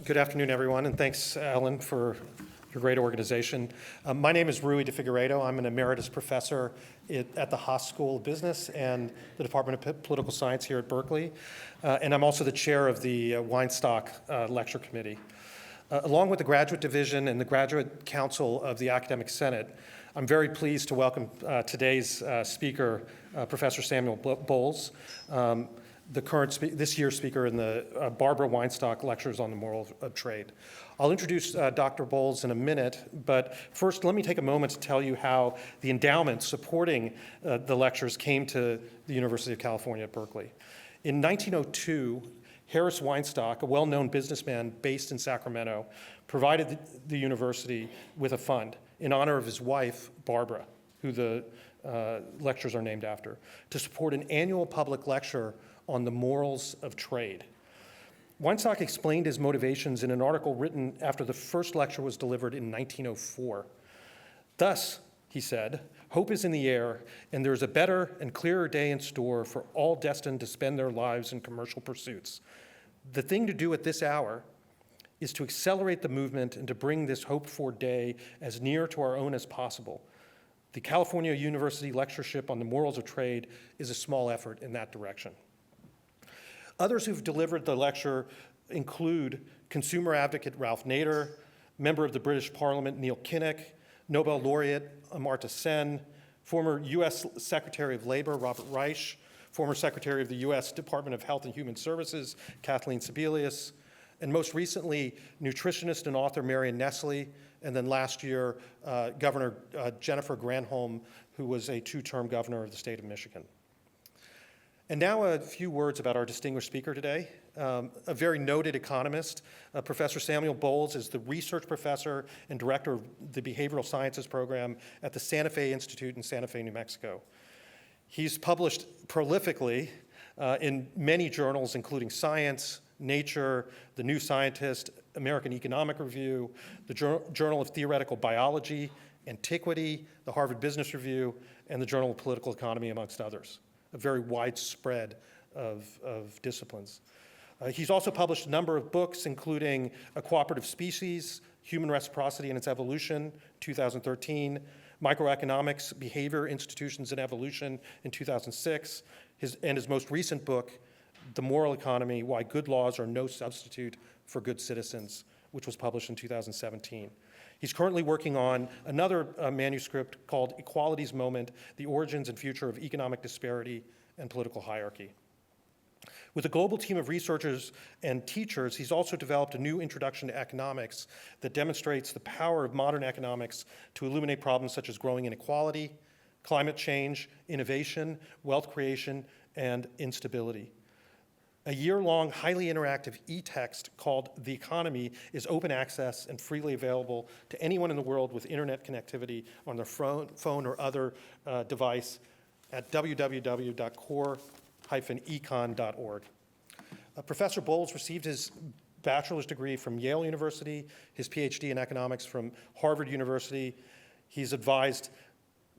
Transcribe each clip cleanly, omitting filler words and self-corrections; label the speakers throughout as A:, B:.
A: Good afternoon, everyone, and thanks, Ellen, for your great organization. My name is Rui de Figueiredo. I'm an emeritus professor at the Haas School of Business and the Department of Political Science here at Berkeley, and I'm also the chair of the Weinstock Lecture Committee. Along with the Graduate Division and the Graduate Council of the Academic Senate, I'm very pleased to welcome today's speaker, Professor Samuel Bowles, this year's speaker in the Barbara Weinstock Lectures on the Moral of Trade. I'll introduce Dr. Bowles in a minute, but first let me take a moment to tell you how the endowment supporting the lectures came to the University of California at Berkeley. In 1902, Harris Weinstock, a well-known businessman based in Sacramento, provided the university with a fund in honor of his wife, Barbara, who the lectures are named after, to support an annual public lecture on the morals of trade. Weinstock explained his motivations in an article written after the first lecture was delivered in 1904. Thus, he said, hope is in the air, and there is a better and clearer day in store for all destined to spend their lives in commercial pursuits. The thing to do at this hour is to accelerate the movement and to bring this hoped-for day as near to our own as possible. The California University Lectureship on the Morals of Trade is a small effort in that direction. Others who've delivered the lecture include consumer advocate Ralph Nader, member of the British Parliament Neil Kinnock, Nobel laureate Amartya Sen, former U.S. Secretary of Labor Robert Reich, former Secretary of the U.S. Department of Health and Human Services Kathleen Sebelius, and most recently, nutritionist and author Marion Nestle, and then last year, Governor Jennifer Granholm, who was a two-term governor of the state of Michigan. And now a few words about our distinguished speaker today. A very noted economist, Professor Samuel Bowles is the research professor and director of the Behavioral Sciences program at the Santa Fe Institute in Santa Fe, New Mexico. He's published prolifically in many journals, including Science, Nature, The New Scientist, American Economic Review, the Journal of Theoretical Biology, Antiquity, the Harvard Business Review, and the Journal of Political Economy, amongst others. A very wide spread of disciplines. He's also published a number of books, including A Cooperative Species, Human Reciprocity and Its Evolution, 2013, Microeconomics, Behavior, Institutions, and Evolution in 2006, and his most recent book, The Moral Economy, Why Good Laws Are No Substitute for Good Citizens, which was published in 2017. He's currently working on another manuscript called Equality's Moment, The Origins and Future of Economic Disparity and Political Hierarchy. With a global team of researchers and teachers, he's also developed a new introduction to economics that demonstrates the power of modern economics to illuminate problems such as growing inequality, climate change, innovation, wealth creation, and instability. A year-long, highly interactive e-text called The Economy is open access and freely available to anyone in the world with internet connectivity on their phone or other device at www.core-econ.org. Professor Bowles received his bachelor's degree from Yale University, his PhD in economics from Harvard University. He's advised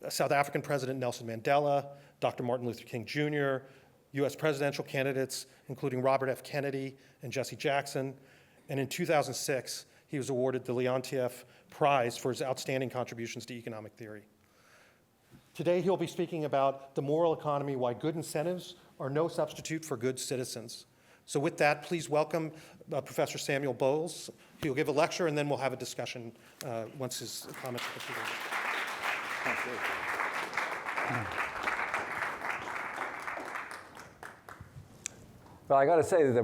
A: South African President Nelson Mandela, Dr. Martin Luther King Jr., U.S. presidential candidates, including Robert F. Kennedy and Jesse Jackson. And in 2006, he was awarded the Leontief Prize for his outstanding contributions to economic theory. Today, he'll be speaking about the moral economy, why good incentives are no substitute for good citizens. So with that, please welcome Professor Samuel Bowles. He'll give a lecture, and then we'll have a discussion once his comments are completed.
B: Thank you. Well, I got to say, the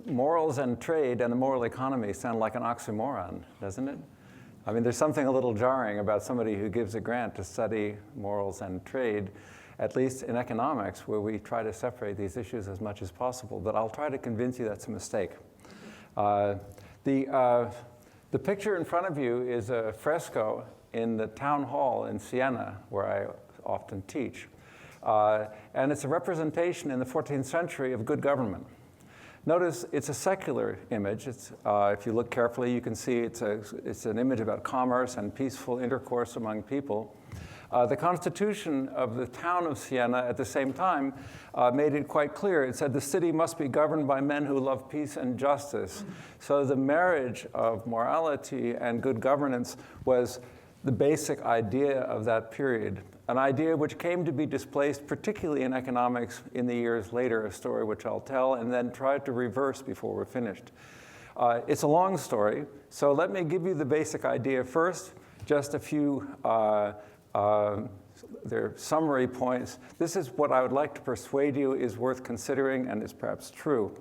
B: morals and trade and the moral economy sound like an oxymoron, doesn't it? I mean, there's something a little jarring about somebody who gives a grant to study morals and trade, at least in economics, where we try to separate these issues as much as possible. But I'll try to convince you that's a mistake. The picture in front of you is a fresco in the town hall in Siena, where I often teach. And it's a representation in the 14th century of good government. Notice it's a secular image. It's, if you look carefully, you can see it's an image about commerce and peaceful intercourse among people. The constitution of the town of Siena at the same time made it quite clear. It said the city must be governed by men who love peace and justice. So the marriage of morality and good governance was the basic idea of that period, an idea which came to be displaced, particularly in economics, in the years later, a story which I'll tell, and then try to reverse before we're finished. It's a long story, so let me give you the basic idea first, just a few their summary points. This is what I would like to persuade you is worth considering and is perhaps true.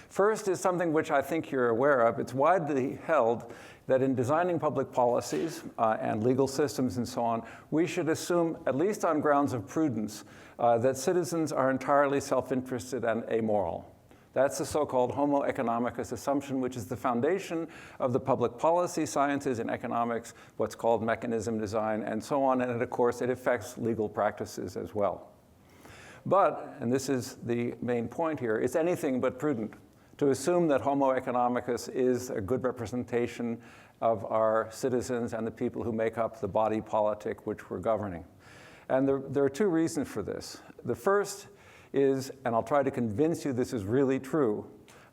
B: First is something which I think you're aware of. It's widely held that in designing public policies and legal systems and so on, we should assume, at least on grounds of prudence, that citizens are entirely self-interested and amoral. That's the so-called Homoeconomicus assumption, which is the foundation of the public policy sciences in economics, what's called mechanism design, and so on. And of course, it affects legal practices as well. But, and this is the main point here, it's anything but prudent to assume that Homo economicus is a good representation of our citizens and the people who make up the body politic which we're governing. And there are two reasons for this. The first is, and I'll try to convince you this is really true,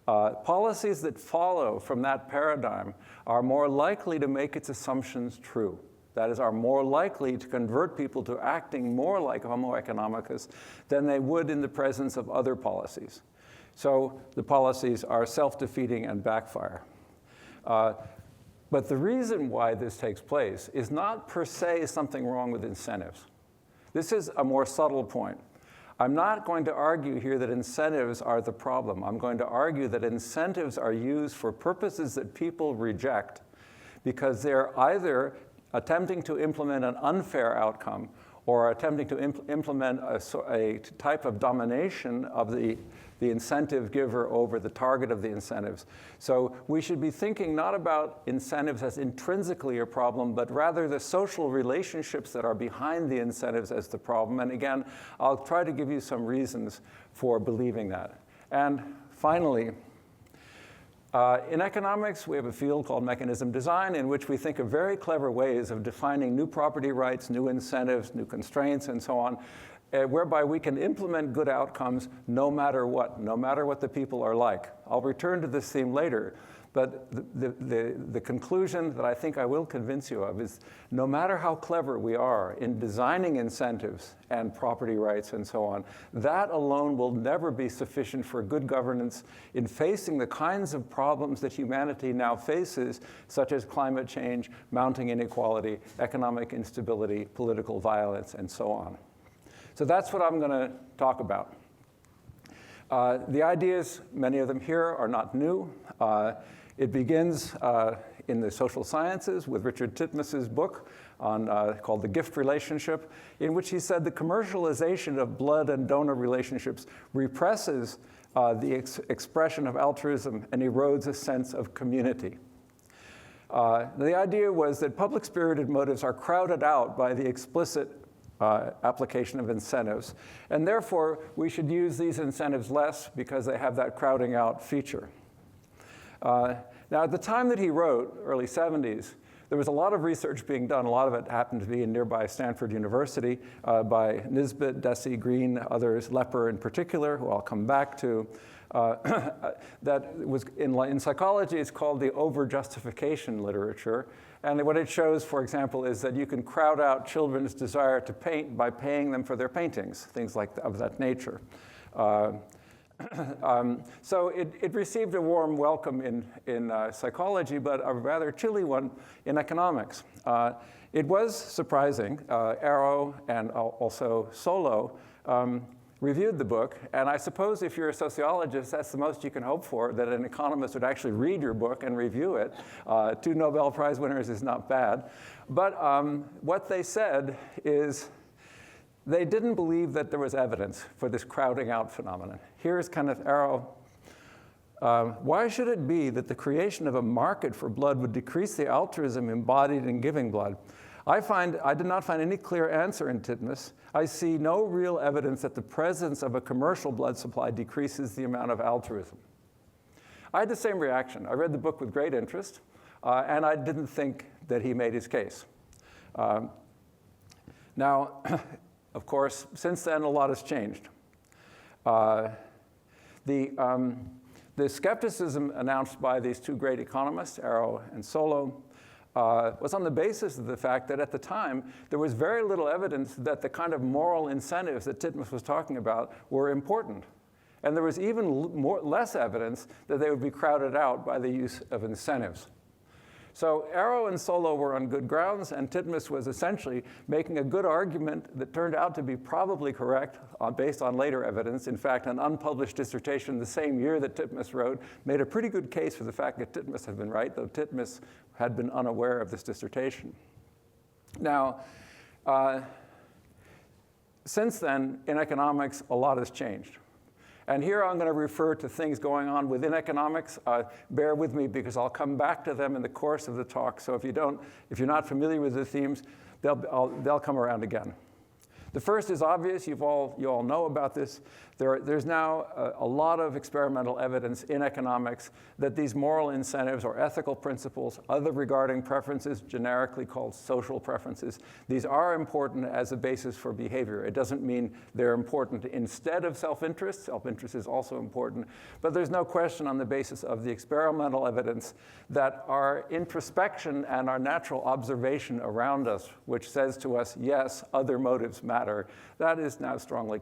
B: policies that follow from that paradigm are more likely to make its assumptions true. That is, are more likely to convert people to acting more like Homo economicus than they would in the presence of other policies. So the policies are self-defeating and backfire. But the reason why this takes place is not per se something wrong with incentives. This is a more subtle point. I'm not going to argue here that incentives are the problem. I'm going to argue that incentives are used for purposes that people reject because they're either attempting to implement an unfair outcome or attempting to implement a type of domination of the incentive giver over the target of the incentives. So we should be thinking not about incentives as intrinsically a problem, but rather the social relationships that are behind the incentives as the problem. And again, I'll try to give you some reasons for believing that. And finally, in economics, we have a field called mechanism design in which we think of very clever ways of defining new property rights, new incentives, new constraints, and so on, whereby we can implement good outcomes no matter what the people are like. I'll return to this theme later, but the conclusion that I think I will convince you of is no matter how clever we are in designing incentives and property rights and so on, that alone will never be sufficient for good governance in facing the kinds of problems that humanity now faces, such as climate change, mounting inequality, economic instability, political violence, and so on. So that's what I'm going to talk about. The ideas, many of them here, are not new. It begins in the social sciences with Richard Titmus's book called The Gift Relationship, in which he said the commercialization of blood and donor relationships represses the expression of altruism and erodes a sense of community. The idea was that public-spirited motives are crowded out by the explicit application of incentives. And therefore, we should use these incentives less because they have that crowding out feature. Now, at the time that he wrote, early 70s, there was a lot of research being done. A lot of it happened to be in nearby Stanford University by Nisbet, Deci, Green, others, Leper in particular, who I'll come back to. That was in psychology, it's called the over-justification literature. And what it shows, for example, is that you can crowd out children's desire to paint by paying them for their paintings, things of that nature. So it received a warm welcome in psychology, but a rather chilly one in economics. It was surprising. Arrow and also Solow reviewed the book, and I suppose if you're a sociologist, that's the most you can hope for, that an economist would actually read your book and review it. 2 Nobel Prize winners is not bad. But what they said is they didn't believe that there was evidence for this crowding out phenomenon. Here's Kenneth Arrow. Why should it be that the creation of a market for blood would decrease the altruism embodied in giving blood? I did not find any clear answer in Titmus. I see no real evidence that the presence of a commercial blood supply decreases the amount of altruism. I had the same reaction. I read the book with great interest, and I didn't think that he made his case. Now, of course, since then, a lot has changed. The skepticism announced by these two great economists, Arrow and Solow, was on the basis of the fact that at the time, there was very little evidence that the kind of moral incentives that Titmuss was talking about were important. And there was even less evidence that they would be crowded out by the use of incentives. So Arrow and Solow were on good grounds, and Titmuss was essentially making a good argument that turned out to be probably correct based on later evidence. In fact, an unpublished dissertation the same year that Titmuss wrote made a pretty good case for the fact that Titmuss had been right, though Titmuss had been unaware of this dissertation. Now, since then, in economics, a lot has changed. And here I'm going to refer to things going on within economics. Bear with me because I'll come back to them in the course of the talk. So if you're not familiar with the themes, they'll come around again. The first is obvious. You all know about this. There's now a lot of experimental evidence in economics that these moral incentives or ethical principles, other regarding preferences, generically called social preferences, these are important as a basis for behavior. It doesn't mean they're important instead of self-interest. Self-interest is also important. But there's no question on the basis of the experimental evidence that our introspection and our natural observation around us, which says to us, yes, other motives matter, that is now strongly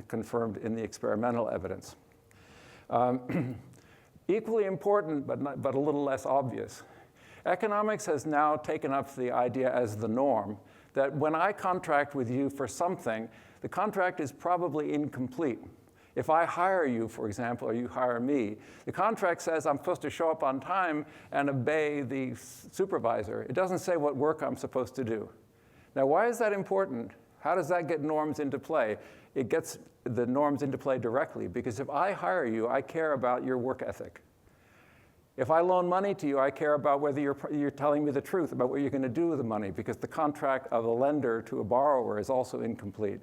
B: confirmed in the experimental evidence. Equally important, but a little less obvious, economics has now taken up the idea as the norm that when I contract with you for something, the contract is probably incomplete. If I hire you, for example, or you hire me, the contract says I'm supposed to show up on time and obey the supervisor. It doesn't say what work I'm supposed to do. Now, why is that important? How does that get norms into play? It gets the norms into play directly, because if I hire you, I care about your work ethic. If I loan money to you, I care about whether you're telling me the truth about what you're going to do with the money, because the contract of a lender to a borrower is also incomplete.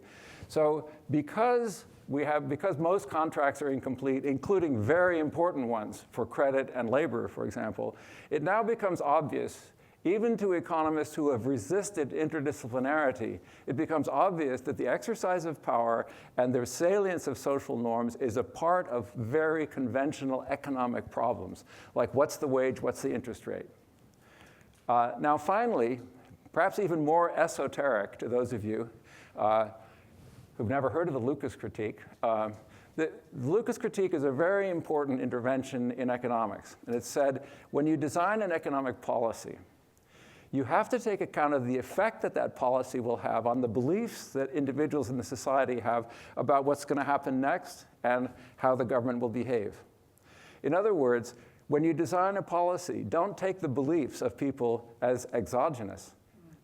B: So because most contracts are incomplete, including very important ones for credit and labor, for example, it now becomes obvious, even to economists who have resisted interdisciplinarity, it becomes obvious that the exercise of power and the salience of social norms is a part of very conventional economic problems, like what's the wage, what's the interest rate. Now finally, perhaps even more esoteric to those of you who've never heard of the Lucas critique, the Lucas critique is a very important intervention in economics. And it said, when you design an economic policy, you have to take account of the effect that that policy will have on the beliefs that individuals in the society have about what's going to happen next and how the government will behave. In other words, when you design a policy, don't take the beliefs of people as exogenous.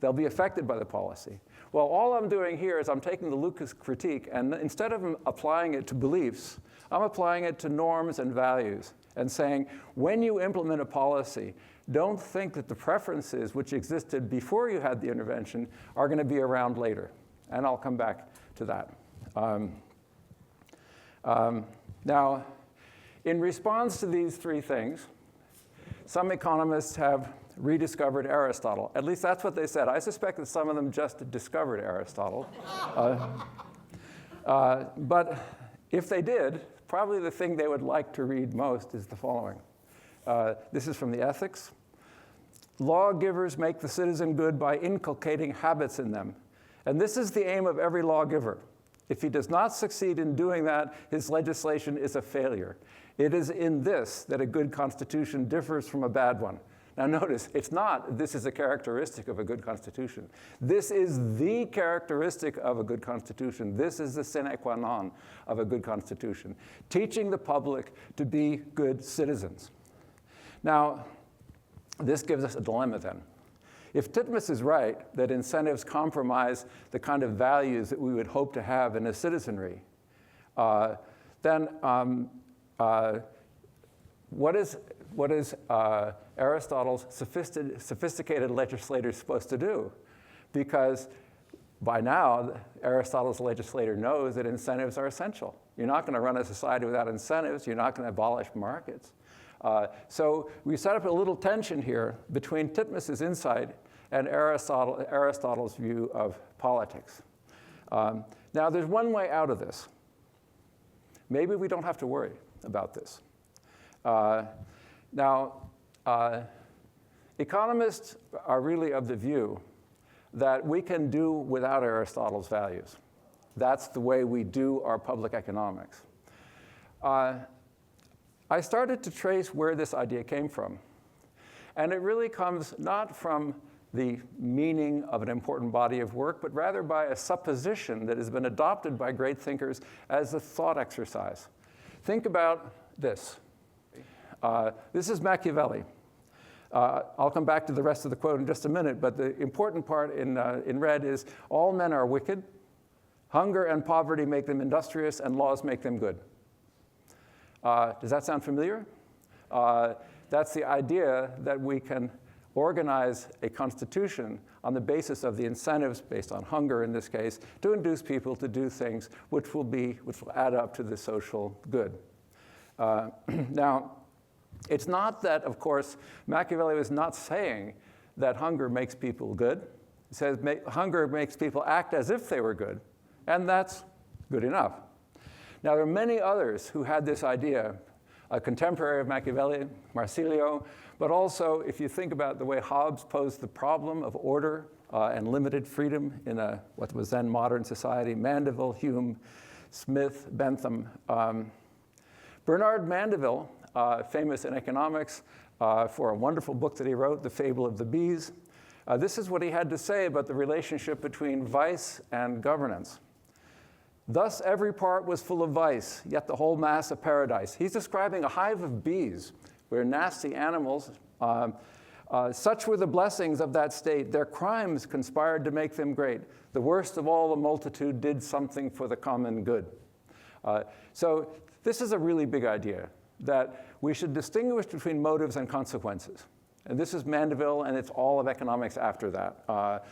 B: They'll be affected by the policy. Well, all I'm doing here is I'm taking the Lucas critique, and instead of applying it to beliefs, I'm applying it to norms and values and saying, when you implement a policy, don't think that the preferences which existed before you had the intervention are going to be around later. And I'll come back to that. Now, in response to these three things, some economists have rediscovered Aristotle. At least that's what they said. I suspect that some of them just discovered Aristotle. But if they did, probably the thing they would like to read most is the following. This is from the Ethics. Lawgivers make the citizen good by inculcating habits in them. And this is the aim of every lawgiver. If he does not succeed in doing that, his legislation is a failure. It is in this that a good constitution differs from a bad one. Now notice, it's not this is a characteristic of a good constitution. This is the characteristic of a good constitution. This is the sine qua non of a good constitution. Teaching the public to be good citizens. Now, this gives us a dilemma then. If Titmuss is right that incentives compromise the kind of values that we would hope to have in a citizenry, then what is Aristotle's sophisticated legislator supposed to do? Because by now, Aristotle's legislator knows that incentives are essential. You're not going to run a society without incentives. You're not going to abolish markets. So we set up a little tension here between Titmuss's insight and Aristotle's view of politics. Now, there's one way out of this. Maybe we don't have to worry about this. Economists are really of the view that we can do without Aristotle's values. That's the way we do our public economics. I started to trace where this idea came from. And it really comes not from the meaning of an important body of work, but rather by a supposition that has been adopted by great thinkers as a thought exercise. Think about this. This is Machiavelli. I'll come back to the rest of the quote in just a minute, but the important part in red is, all men are wicked, hunger and poverty make them industrious, and laws make them good. Does that sound familiar? That's the idea that we can organize a constitution on the basis of the incentives, based on hunger in this case, to induce people to do things which will add up to the social good. Now, it's not that, of course, Machiavelli was not saying that hunger makes people good. He says hunger makes people act as if they were good, and that's good enough. Now, there are many others who had this idea, a contemporary of Machiavelli, Marsilio, but also, if you think about the way Hobbes posed the problem of order and limited freedom in what was then modern society, Mandeville, Hume, Smith, Bentham. Bernard Mandeville, famous in economics for a wonderful book that he wrote, The Fable of the Bees. This is what he had to say about the relationship between vice and governance. Thus every part was full of vice, yet the whole mass a paradise. He's describing a hive of bees, where nasty animals, such were the blessings of that state. Their crimes conspired to make them great. The worst of all the multitude did something for the common good. So this is a really big idea, that we should distinguish between motives and consequences. And this is Mandeville, and it's all of economics after that.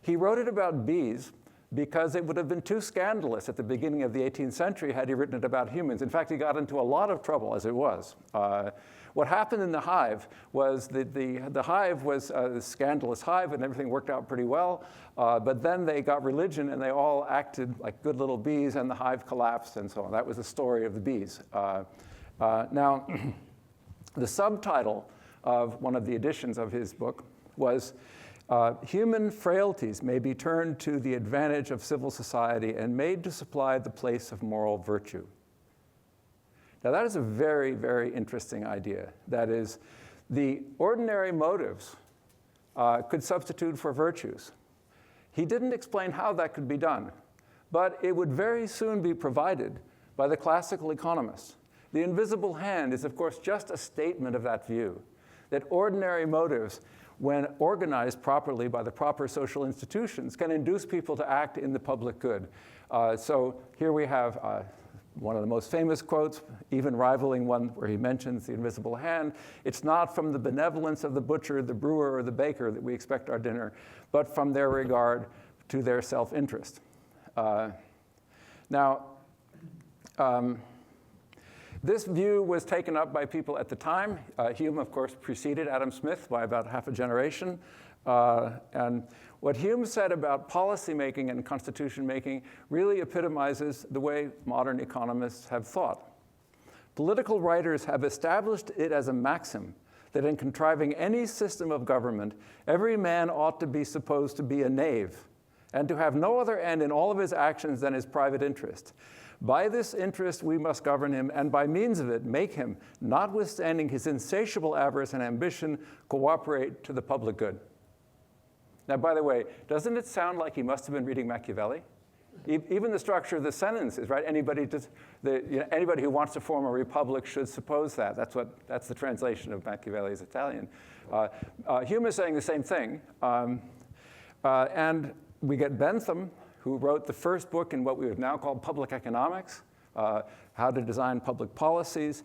B: He wrote it about bees because it would have been too scandalous at the beginning of the 18th century had he written it about humans. In fact, he got into a lot of trouble as it was. What happened in the hive was that the hive was a scandalous hive, and everything worked out pretty well. But then they got religion, and they all acted like good little bees, and the hive collapsed, and so on. That was the story of the bees. Now, the subtitle of one of the editions of his book was Human Frailties May Be Turned to the Advantage of Civil Society and Made to Supply the Place of Moral Virtue. Now, that is a very, very interesting idea. That is, the ordinary motives could substitute for virtues. He didn't explain how that could be done, but it would very soon be provided by the classical economists. The invisible hand is, of course, just a statement of that view, that ordinary motives, when organized properly by the proper social institutions, can induce people to act in the public good. So here we have one of the most famous quotes, even rivaling one where he mentions the invisible hand. It's not from the benevolence of the butcher, the brewer, or the baker that we expect our dinner, but from their regard to their self-interest. This view was taken up by people at the time. Hume, of course, preceded Adam Smith by about half a generation. And what Hume said about policy making and constitution making really epitomizes the way modern economists have thought. Political writers have established it as a maxim that in contriving any system of government, every man ought to be supposed to be a knave and to have no other end in all of his actions than his private interest. By this interest we must govern him, and by means of it make him, notwithstanding his insatiable avarice and ambition, cooperate to the public good. Now, by the way, doesn't it sound like he must have been reading Machiavelli? Even the structure of the sentence is right. Anybody who wants to form a republic should suppose that. That's the translation of Machiavelli's Italian. Hume is saying the same thing. And we get Bentham, who wrote the first book in what we would now call public economics, how to design public policies.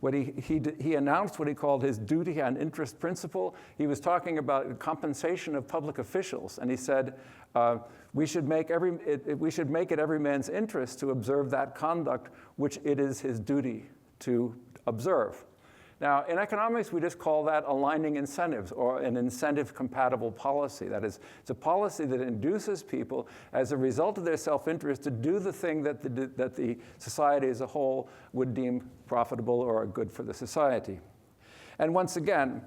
B: He announced what he called his duty and interest principle. He was talking about compensation of public officials, and he said, we should make it every man's interest to observe that conduct which it is his duty to observe. Now, in economics, we just call that aligning incentives or an incentive-compatible policy. That is, it's a policy that induces people, as a result of their self-interest, to do the thing that the society as a whole would deem profitable or good for the society. And once again,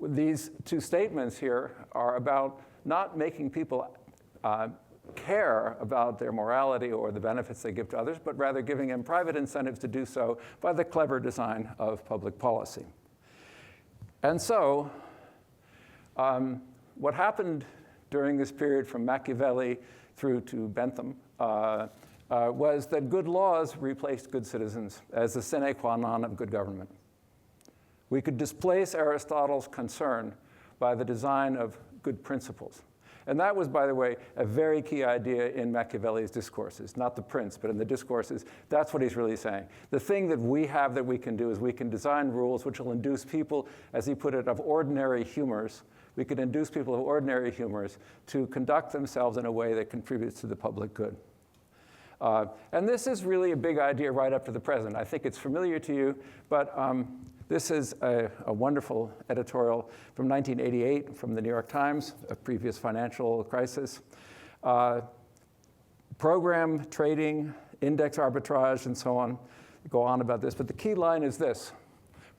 B: these two statements here are about not making people care about their morality or the benefits they give to others, but rather giving them private incentives to do so by the clever design of public policy. And so, what happened during this period from Machiavelli through to Bentham was that good laws replaced good citizens as the sine qua non of good government. We could displace Aristotle's concern by the design of good principles. And that was, by the way, a very key idea in Machiavelli's discourses, not the Prince, but in the discourses. That's what he's really saying. The thing that we have that we can do is we can design rules which will induce people, as he put it, of ordinary humors. We could induce people of ordinary humors to conduct themselves in a way that contributes to the public good. And this is really a big idea right up to the present. I think it's familiar to you, but this is a wonderful editorial from 1988 from the New York Times, a previous financial crisis. Program trading, index arbitrage, and so on. Go on about this, but the key line is this.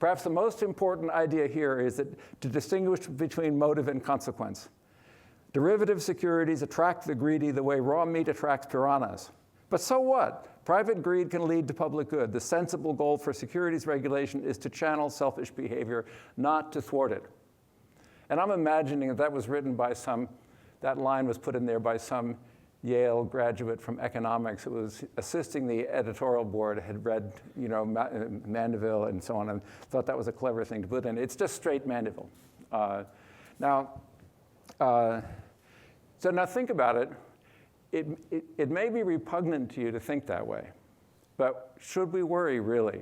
B: Perhaps the most important idea here is that to distinguish between motive and consequence. Derivative securities attract the greedy the way raw meat attracts piranhas. But so what? Private greed can lead to public good. The sensible goal for securities regulation is to channel selfish behavior, not to thwart it. And I'm imagining that was written by that line was put in there by some Yale graduate from economics who was assisting the editorial board, had read, Mandeville and so on, and thought that was a clever thing to put in. It's just straight Mandeville. So now think about it. It may be repugnant to you to think that way, but should we worry, really?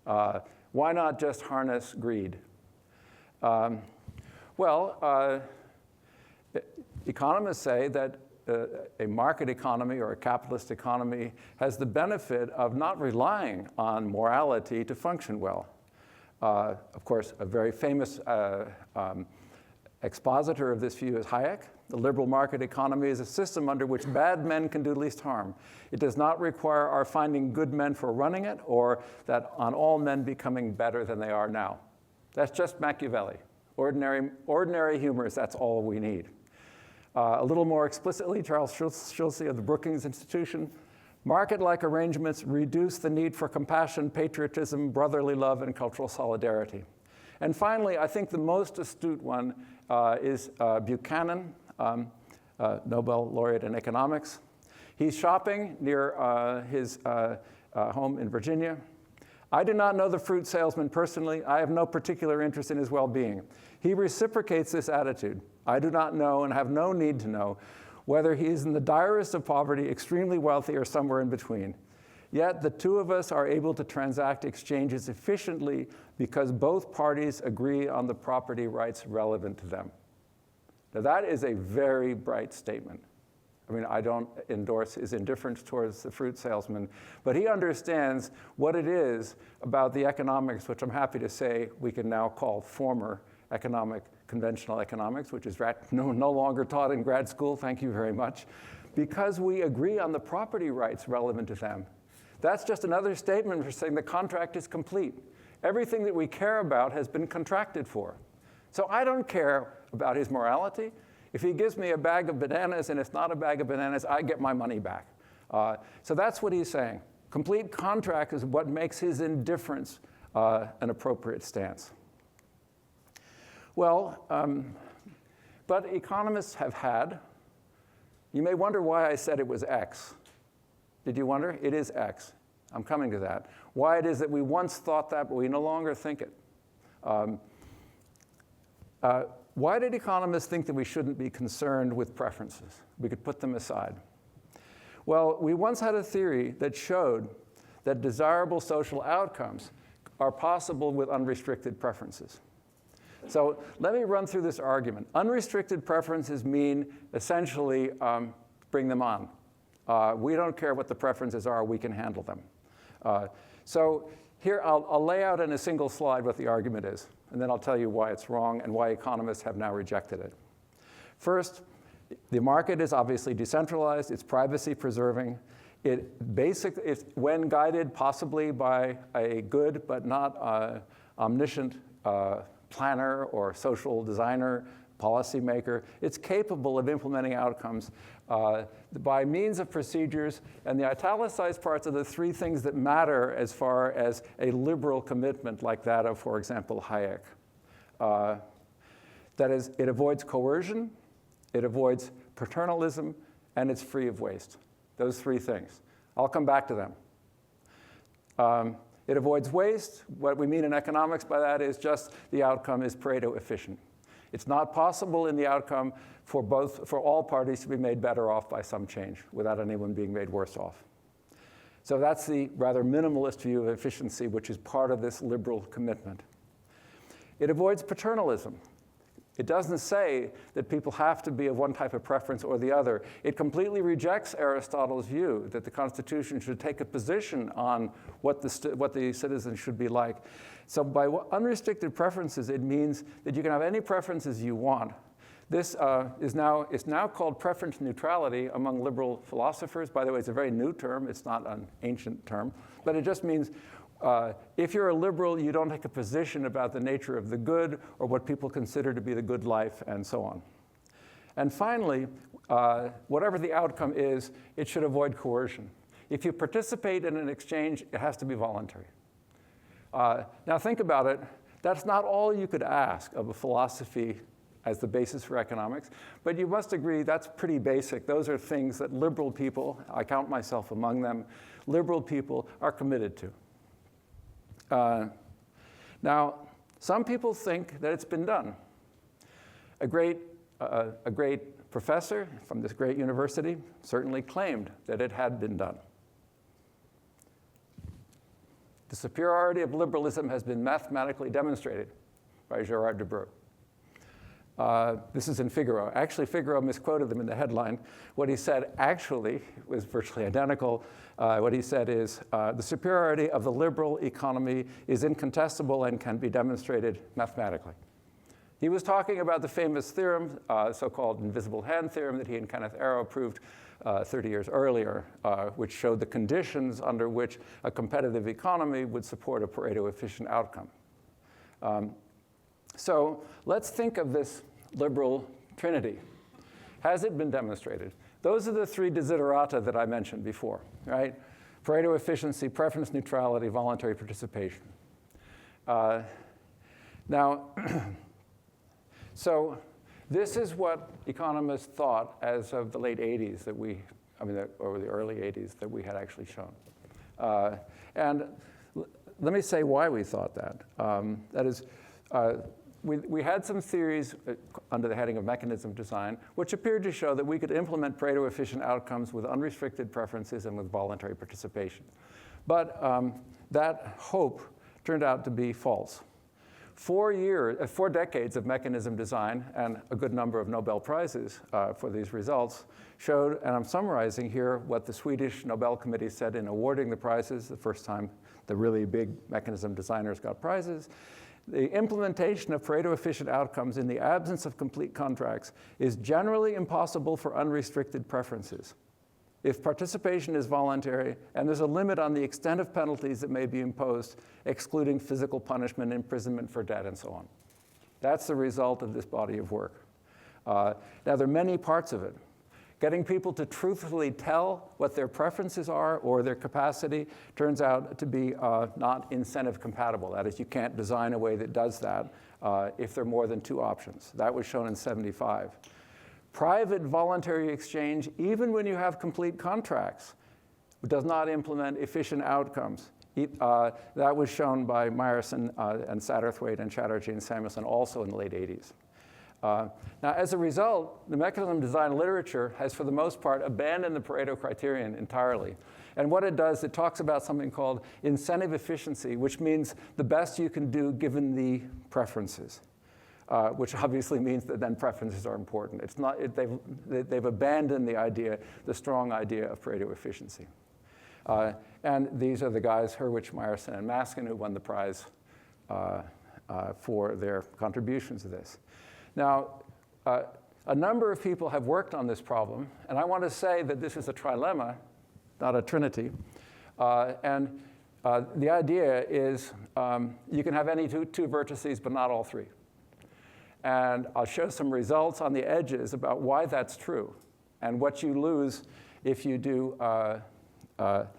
B: Why not just harness greed? Economists say that a market economy or a capitalist economy has the benefit of not relying on morality to function well. Of course, a very famous expositor of this view is Hayek. The liberal market economy is a system under which bad men can do least harm. It does not require our finding good men for running it or that on all men becoming better than they are now. That's just Machiavelli. Ordinary humors, that's all we need. A little more explicitly, Charles Schulze of the Brookings Institution, market-like arrangements reduce the need for compassion, patriotism, brotherly love, and cultural solidarity. And finally, I think the most astute one is Buchanan, Nobel laureate in economics. He's shopping near his home in Virginia. I do not know the fruit salesman personally. I have no particular interest in his well-being. He reciprocates this attitude. I do not know and have no need to know whether he is in the direst of poverty, extremely wealthy, or somewhere in between. Yet the two of us are able to transact exchanges efficiently because both parties agree on the property rights relevant to them. Now that is a very bright statement. I mean, I don't endorse his indifference towards the fruit salesman, but he understands what it is about the economics, which I'm happy to say we can now call former conventional economics, which is no longer taught in grad school, thank you very much, because we agree on the property rights relevant to them. That's just another statement for saying the contract is complete. Everything that we care about has been contracted for. So I don't care about his morality. If he gives me a bag of bananas and it's not a bag of bananas, I get my money back. So that's what he's saying. Complete contract is what makes his indifference an appropriate stance. Well, but economists have had, you may wonder why I said it was X. Did you wonder? It is X. I'm coming to that. Why it is that we once thought that, but we no longer think it. Why did economists think that we shouldn't be concerned with preferences? We could put them aside. Well, we once had a theory that showed that desirable social outcomes are possible with unrestricted preferences. So let me run through this argument. Unrestricted preferences mean essentially bring them on. We don't care what the preferences are, we can handle them. So Here, I'll lay out in a single slide what the argument is, and then I'll tell you why it's wrong and why economists have now rejected it. First, the market is obviously decentralized, it's privacy preserving. It's when guided possibly by a good but not omniscient planner or social designer, policymaker, it's capable of implementing outcomes by means of procedures, and the italicized parts are the three things that matter as far as a liberal commitment like that of, for example, Hayek. That is, it avoids coercion, it avoids paternalism, and it's free of waste. Those three things. I'll come back to them. It avoids waste. What we mean in economics by that is just the outcome is Pareto efficient. It's not possible in the outcome for all parties to be made better off by some change without anyone being made worse off. So that's the rather minimalist view of efficiency, which is part of this liberal commitment. It avoids paternalism. It doesn't say that people have to be of one type of preference or the other. It completely rejects Aristotle's view that the Constitution should take a position on what the citizens should be like. So by unrestricted preferences, it means that you can have any preferences you want. This is now called preference neutrality among liberal philosophers. By the way, it's a very new term. It's not an ancient term. But it just means if you're a liberal, you don't take a position about the nature of the good or what people consider to be the good life and so on. And finally, whatever the outcome is, it should avoid coercion. If you participate in an exchange, it has to be voluntary. Now think about it. That's not all you could ask of a philosophy as the basis for economics, but you must agree that's pretty basic. Those are things that liberal people, I count myself among them, liberal people are committed to. Now, some people think that it's been done. A great professor from this great university certainly claimed that it had been done. The superiority of liberalism has been mathematically demonstrated by Gerard de Breu. This is in Figaro. Actually, Figaro misquoted them in the headline. What he said actually was virtually identical. What he said is, the superiority of the liberal economy is incontestable and can be demonstrated mathematically. He was talking about the famous theorem, so-called invisible hand theorem, that he and Kenneth Arrow proved 30 years earlier, which showed the conditions under which a competitive economy would support a Pareto-efficient outcome. So let's think of this liberal trinity. Has it been demonstrated? Those are the three desiderata that I mentioned before, right? Pareto efficiency, preference neutrality, voluntary participation. Now, so this is what economists thought as of the late 80s or the early 80s that we had actually shown. And let me say why we thought that. That is, we had some theories under the heading of mechanism design, which appeared to show that we could implement Pareto-efficient outcomes with unrestricted preferences and with voluntary participation. But that hope turned out to be false. 4 decades of mechanism design and a good number of Nobel Prizes for these results showed, and I'm summarizing here what the Swedish Nobel Committee said in awarding the prizes, the first time the really big mechanism designers got prizes. The implementation of Pareto-efficient outcomes in the absence of complete contracts is generally impossible for unrestricted preferences. If participation is voluntary, and there's a limit on the extent of penalties that may be imposed, excluding physical punishment, imprisonment for debt, and so on. That's the result of this body of work. Now, there are many parts of it. Getting people to truthfully tell what their preferences are or their capacity turns out to be not incentive compatible. That is, you can't design a way that does that if there are more than two options. That was shown in '75. Private voluntary exchange, even when you have complete contracts, does not implement efficient outcomes. That was shown by Meyerson and Satterthwaite and Chatterjee and Samuelson also in the late 80s. Now, as a result, the mechanism design literature has, for the most part, abandoned the Pareto criterion entirely. And what it does, it talks about something called incentive efficiency, which means the best you can do given the preferences, which obviously means that then preferences are important. It's not, they've abandoned the idea, the strong idea of Pareto efficiency. And these are the guys, Hurwitz, Meyerson, and Maskin, who won the prize for their contributions to this. Now, a number of people have worked on this problem, and I want to say that this is a trilemma, not a trinity. And the idea is you can have any two vertices, but not all three. And I'll show some results on the edges about why that's true and what you lose if you do, for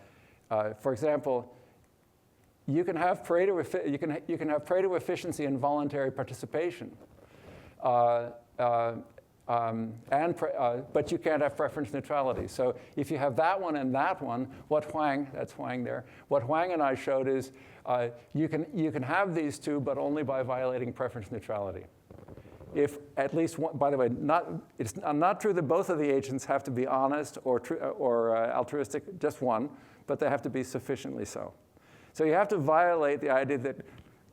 B: example, you can have Pareto efficiency and voluntary participation, but you can't have preference neutrality. So if you have that one and that one, that's Huang there. What Huang and I showed is you can have these two, but only by violating preference neutrality. If at least one, by the way, it's not true that both of the agents have to be honest or altruistic, just one, but they have to be sufficiently so. So you have to violate the idea that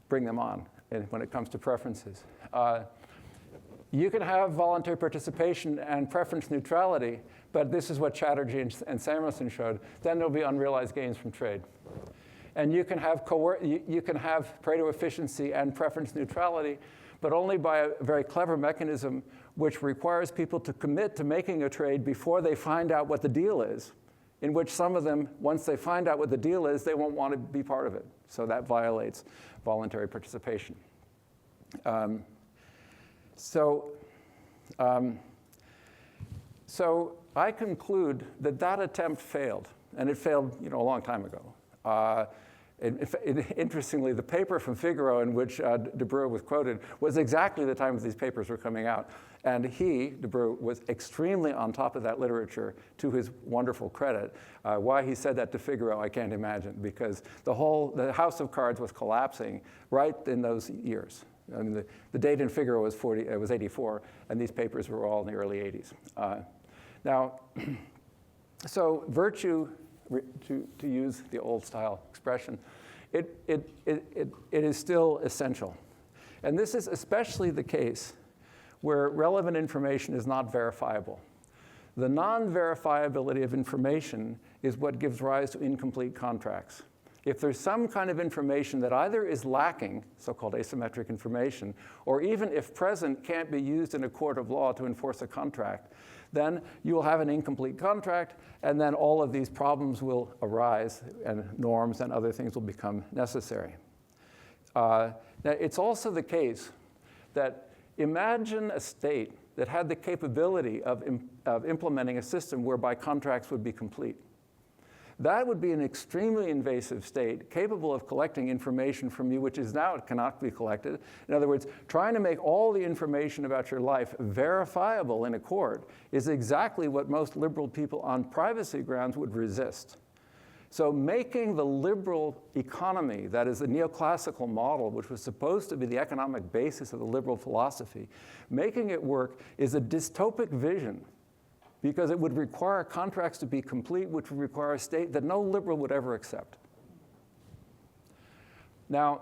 B: bring them on when it comes to preferences. You can have voluntary participation and preference neutrality, but this is what Chatterjee and Samuelson showed. Then there'll be unrealized gains from trade. And you can have Pareto efficiency and preference neutrality, but only by a very clever mechanism which requires people to commit to making a trade before they find out what the deal is, in which some of them, once they find out what the deal is, they won't want to be part of it. So that violates voluntary participation. So I conclude that attempt failed, and it failed a long time ago. Interestingly, the paper from Figaro in which De Breu was quoted was exactly the time these papers were coming out. And De Breu, was extremely on top of that literature, to his wonderful credit. Why he said that to Figaro, I can't imagine, because the house of cards was collapsing right in those years. I mean, the date in Figaro was 84, and these papers were all in the early 80s. Now, so virtue, to use the old style expression, it is still essential. And this is especially the case where relevant information is not verifiable. The non-verifiability of information is what gives rise to incomplete contracts. If there's some kind of information that either is lacking, so-called asymmetric information, or even if present can't be used in a court of law to enforce a contract, then you will have an incomplete contract, and then all of these problems will arise, and norms and other things will become necessary. Now, it's also the case that imagine a state that had the capability of implementing a system whereby contracts would be complete. That would be an extremely invasive state, capable of collecting information from you, which is now it cannot be collected. In other words, trying to make all the information about your life verifiable in a court is exactly what most liberal people on privacy grounds would resist. So making the liberal economy, that is the neoclassical model, which was supposed to be the economic basis of the liberal philosophy, making it work is a dystopic vision, because it would require contracts to be complete, which would require a state that no liberal would ever accept. Now,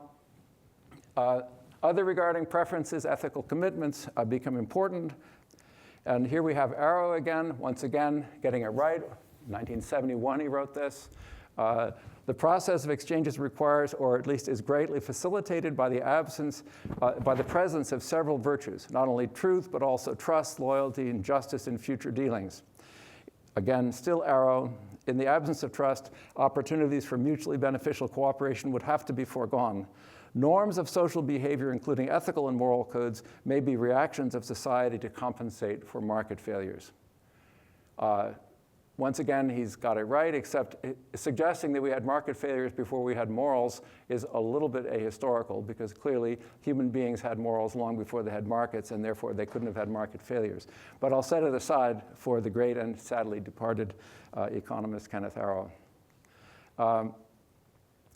B: other regarding preferences, ethical commitments become important. And here we have Arrow again, once again, getting it right. 1971, he wrote this. The process of exchanges requires, or at least is greatly facilitated by the presence of several virtues, not only truth, but also trust, loyalty, and justice in future dealings. Again, still Arrow. In the absence of trust, opportunities for mutually beneficial cooperation would have to be foregone. Norms of social behavior, including ethical and moral codes, may be reactions of society to compensate for market failures. Once again, he's got it right, except suggesting that we had market failures before we had morals is a little bit ahistorical, because clearly human beings had morals long before they had markets, and therefore they couldn't have had market failures. But I'll set it aside for the great and sadly departed economist Kenneth Arrow.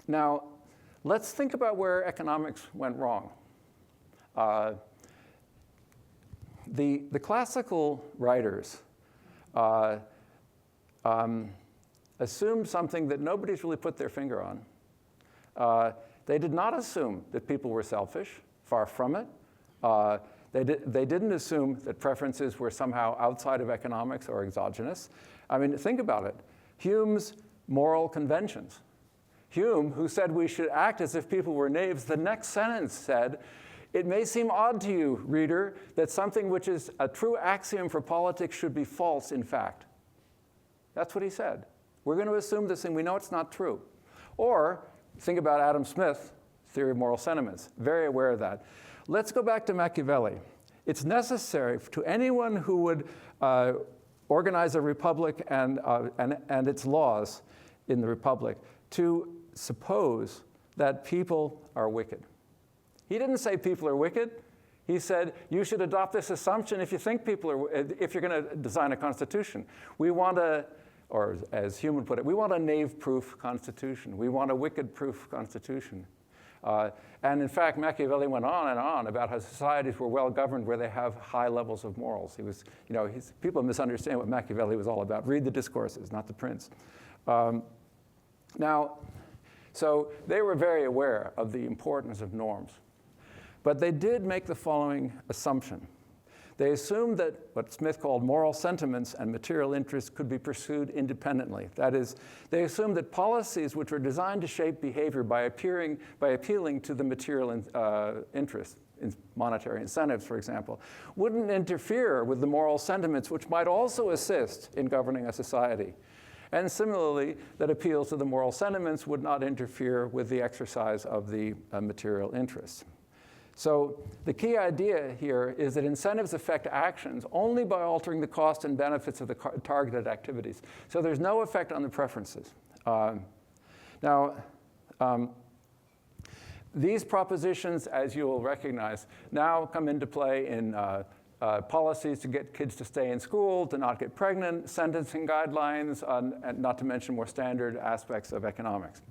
B: Now, let's think about where economics went wrong. The classical writers assumed something that nobody's really put their finger on. They did not assume that people were selfish, far from it. They didn't assume that preferences were somehow outside of economics or exogenous. I mean, think about it. Hume's moral conventions. Hume, who said we should act as if people were knaves, the next sentence said, "It may seem odd to you, reader, that something which is a true axiom for politics should be false in fact." That's what he said. We're going to assume this and we know it's not true. Or think about Adam Smith's theory of moral sentiments. Very aware of that. Let's go back to Machiavelli. It's necessary to anyone who would organize a republic and its laws in the republic to suppose that people are wicked. He didn't say people are wicked. He said you should adopt this assumption if you think people are, if you're going to design a constitution. We want a, or as Hume would put it, we want a knave-proof constitution. We want a wicked-proof constitution. And in fact, Machiavelli went on and on about how societies were well governed where they have high levels of morals. He was, people misunderstand what Machiavelli was all about. Read the discourses, not the prince. So they were very aware of the importance of norms. But they did make the following assumption. They assumed that what Smith called moral sentiments and material interests could be pursued independently. That is, they assumed that policies which were designed to shape behavior by appealing to the material interests, in monetary incentives, for example, wouldn't interfere with the moral sentiments which might also assist in governing a society. And similarly, that appeals to the moral sentiments would not interfere with the exercise of the material interests. So the key idea here is that incentives affect actions only by altering the cost and benefits of the targeted activities. So there's no effect on the preferences. These propositions, as you will recognize, now come into play in policies to get kids to stay in school, to not get pregnant, sentencing guidelines, and not to mention more standard aspects of economics.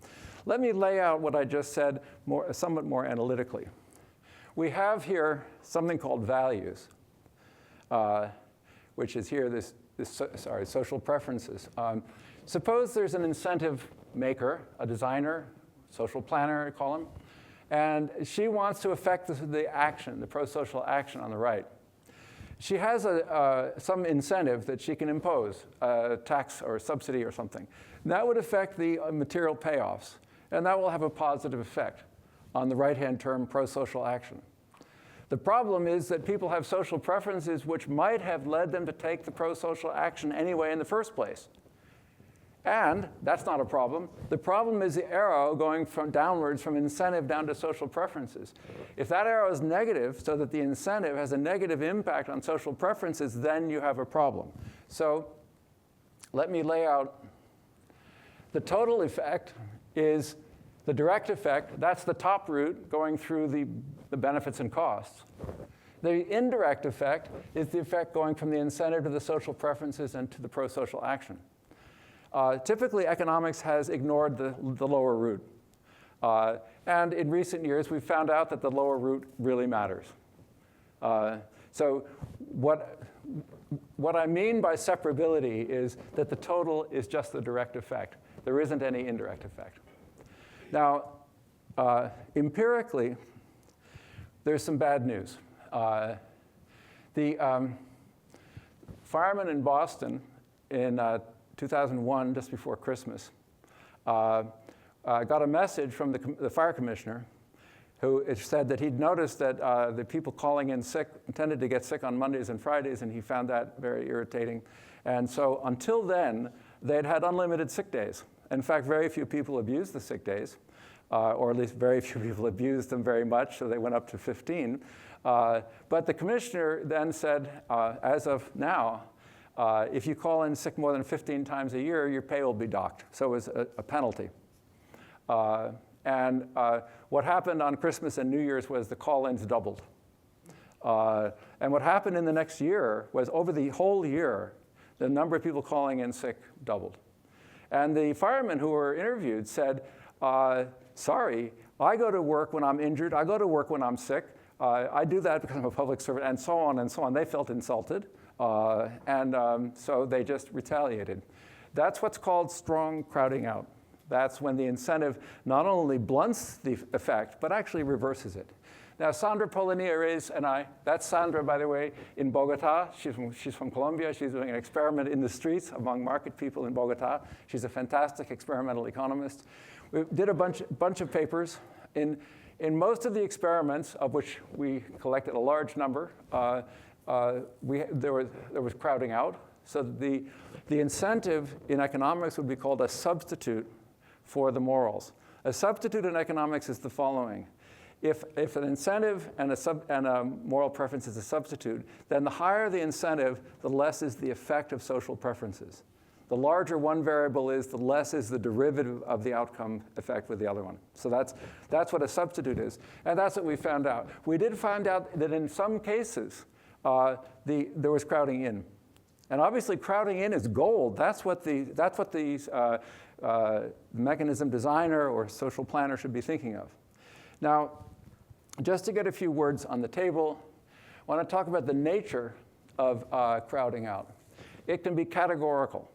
B: Let me lay out what I just said somewhat more analytically. We have here something called values, which is here social preferences. Suppose there's an incentive maker, a designer, social planner, I call him, and she wants to affect the action, the pro-social action on the right. She has some incentive that she can impose, a tax or a subsidy or something. And that would affect the material payoffs, and that will have a positive effect on the right-hand term, pro-social action. The problem is that people have social preferences which might have led them to take the pro-social action anyway in the first place. And that's not a problem. The problem is the arrow going downwards from incentive down to social preferences. If that arrow is negative, so that the incentive has a negative impact on social preferences, then you have a problem. So let me lay out. The total effect is the direct effect. That's the top route going through the benefits and costs. The indirect effect is the effect going from the incentive to the social preferences and to the pro-social action. Typically, economics has ignored the lower route. And in recent years, we've found out that the lower route really matters. So what I mean by separability is that the total is just the direct effect. There isn't any indirect effect. Now, empirically, there's some bad news. The firemen in Boston in 2001, just before Christmas, got a message from the fire commissioner who said that he'd noticed that the people calling in sick tended to get sick on Mondays and Fridays, and he found that very irritating. And so until then, they'd had unlimited sick days. In fact, very few people abused the sick days, or at least very few people abused them very much, so they went up to 15. But the commissioner then said, as of now, if you call in sick more than 15 times a year, your pay will be docked. So it was a penalty. And what happened on Christmas and New Year's was the call-ins doubled. And what happened in the next year was over the whole year, the number of people calling in sick doubled. And the firemen who were interviewed said, sorry, I go to work when I'm injured. I go to work when I'm sick. I do that because I'm a public servant, and so on and so on. They felt insulted. So they just retaliated. That's what's called strong crowding out. That's when the incentive not only blunts the effect, but actually reverses it. Now, Sandra Polinier and I, that's Sandra, by the way, in Bogota. She's from Colombia. She's doing an experiment in the streets among market people in Bogota. She's a fantastic experimental economist. We did a bunch of papers. In most of the experiments, of which we collected a large number, there was crowding out. So the incentive in economics would be called a substitute for the morals. A substitute in economics is the following. If an incentive and a moral preference is a substitute, then the higher the incentive, the less is the effect of social preferences. The larger one variable is, the less is the derivative of the outcome effect with the other one. So that's what a substitute is. And that's what we found out. We did find out that in some cases, there was crowding in. And obviously, crowding in is gold. That's what the mechanism designer or social planner should be thinking of. Now, just to get a few words on the table, I want to talk about the nature of crowding out. It can be categorical.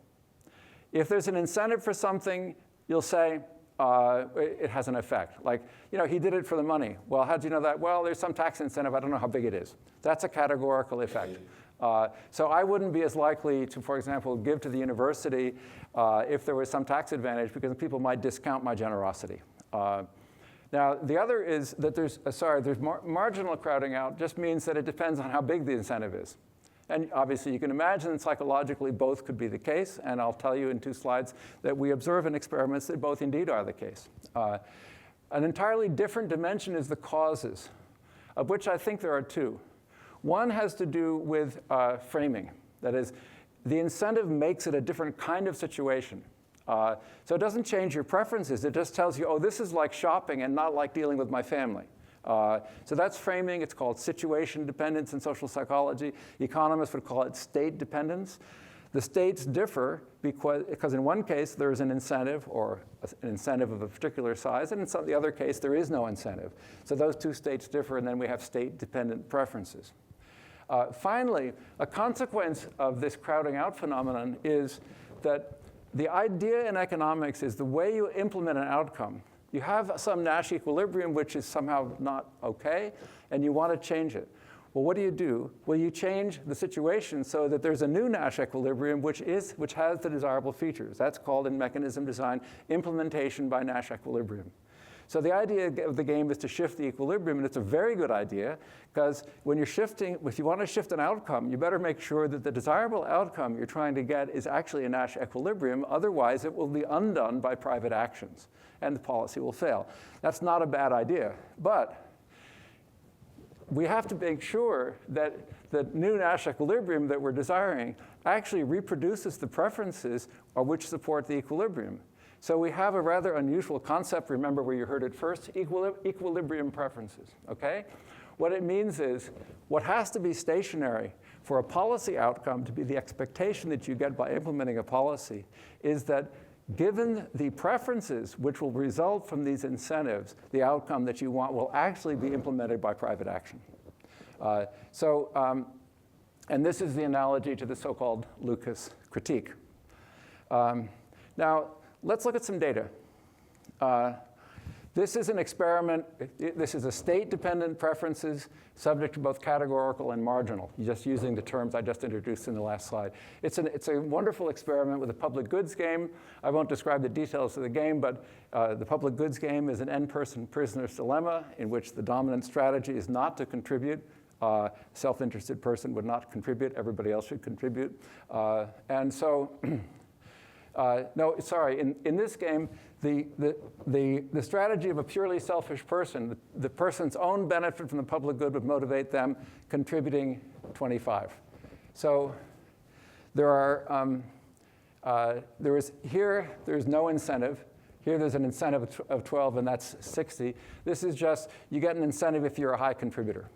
B: If there's an incentive for something, you'll say it has an effect. Like, he did it for the money. Well, how do you know that? Well, there's some tax incentive. I don't know how big it is. That's a categorical effect. So I wouldn't be as likely to, for example, give to the university if there was some tax advantage, because people might discount my generosity. Now, the other is that there's marginal crowding out. Just means that it depends on how big the incentive is. And obviously, you can imagine psychologically both could be the case. And I'll tell you in 2 slides that we observe in experiments that both indeed are the case. An entirely different dimension is the causes, of which I think there are 2. One has to do with framing. That is, the incentive makes it a different kind of situation. So it doesn't change your preferences. It just tells you, oh, this is like shopping and not like dealing with my family. So that's framing. It's called situation dependence in social psychology. Economists would call it state dependence. The states differ because in one case there's an incentive or an incentive of a particular size, and in the other case there is no incentive. So those 2 states differ, and then we have state-dependent preferences. Finally, a consequence of this crowding out phenomenon is that the idea in economics is the way you implement an outcome. You have some Nash equilibrium which is somehow not okay, and you want to change it. Well, what do? Well, you change the situation so that there's a new Nash equilibrium which has the desirable features. That's called in mechanism design implementation by Nash equilibrium. So the idea of the game is to shift the equilibrium, and it's a very good idea, because when you're shifting, if you want to shift an outcome, you better make sure that the desirable outcome you're trying to get is actually a Nash equilibrium. Otherwise, it will be undone by private actions, and the policy will fail. That's not a bad idea, but we have to make sure that the new Nash equilibrium that we're desiring actually reproduces the preferences which support the equilibrium. So we have a rather unusual concept, remember where you heard it first, equilibrium preferences, okay? What it means is what has to be stationary for a policy outcome to be the expectation that you get by implementing a policy is that given the preferences which will result from these incentives, the outcome that you want will actually be implemented by private action. And this is the analogy to the so-called Lucas critique. Now, let's look at some data. This is an experiment. This is a state-dependent preferences subject to both categorical and marginal, just using the terms I just introduced in the last slide. It's a wonderful experiment with a public goods game. I won't describe the details of the game, but the public goods game is an n-person prisoner's dilemma in which the dominant strategy is not to contribute. Self-interested person would not contribute. Everybody else should contribute. And so No, sorry. In this game, the strategy of a purely selfish person, the person's own benefit from the public good would motivate them contributing 25. So there's no incentive. Here there's an incentive of 12, and that's 60. This is just, you get an incentive if you're a high contributor.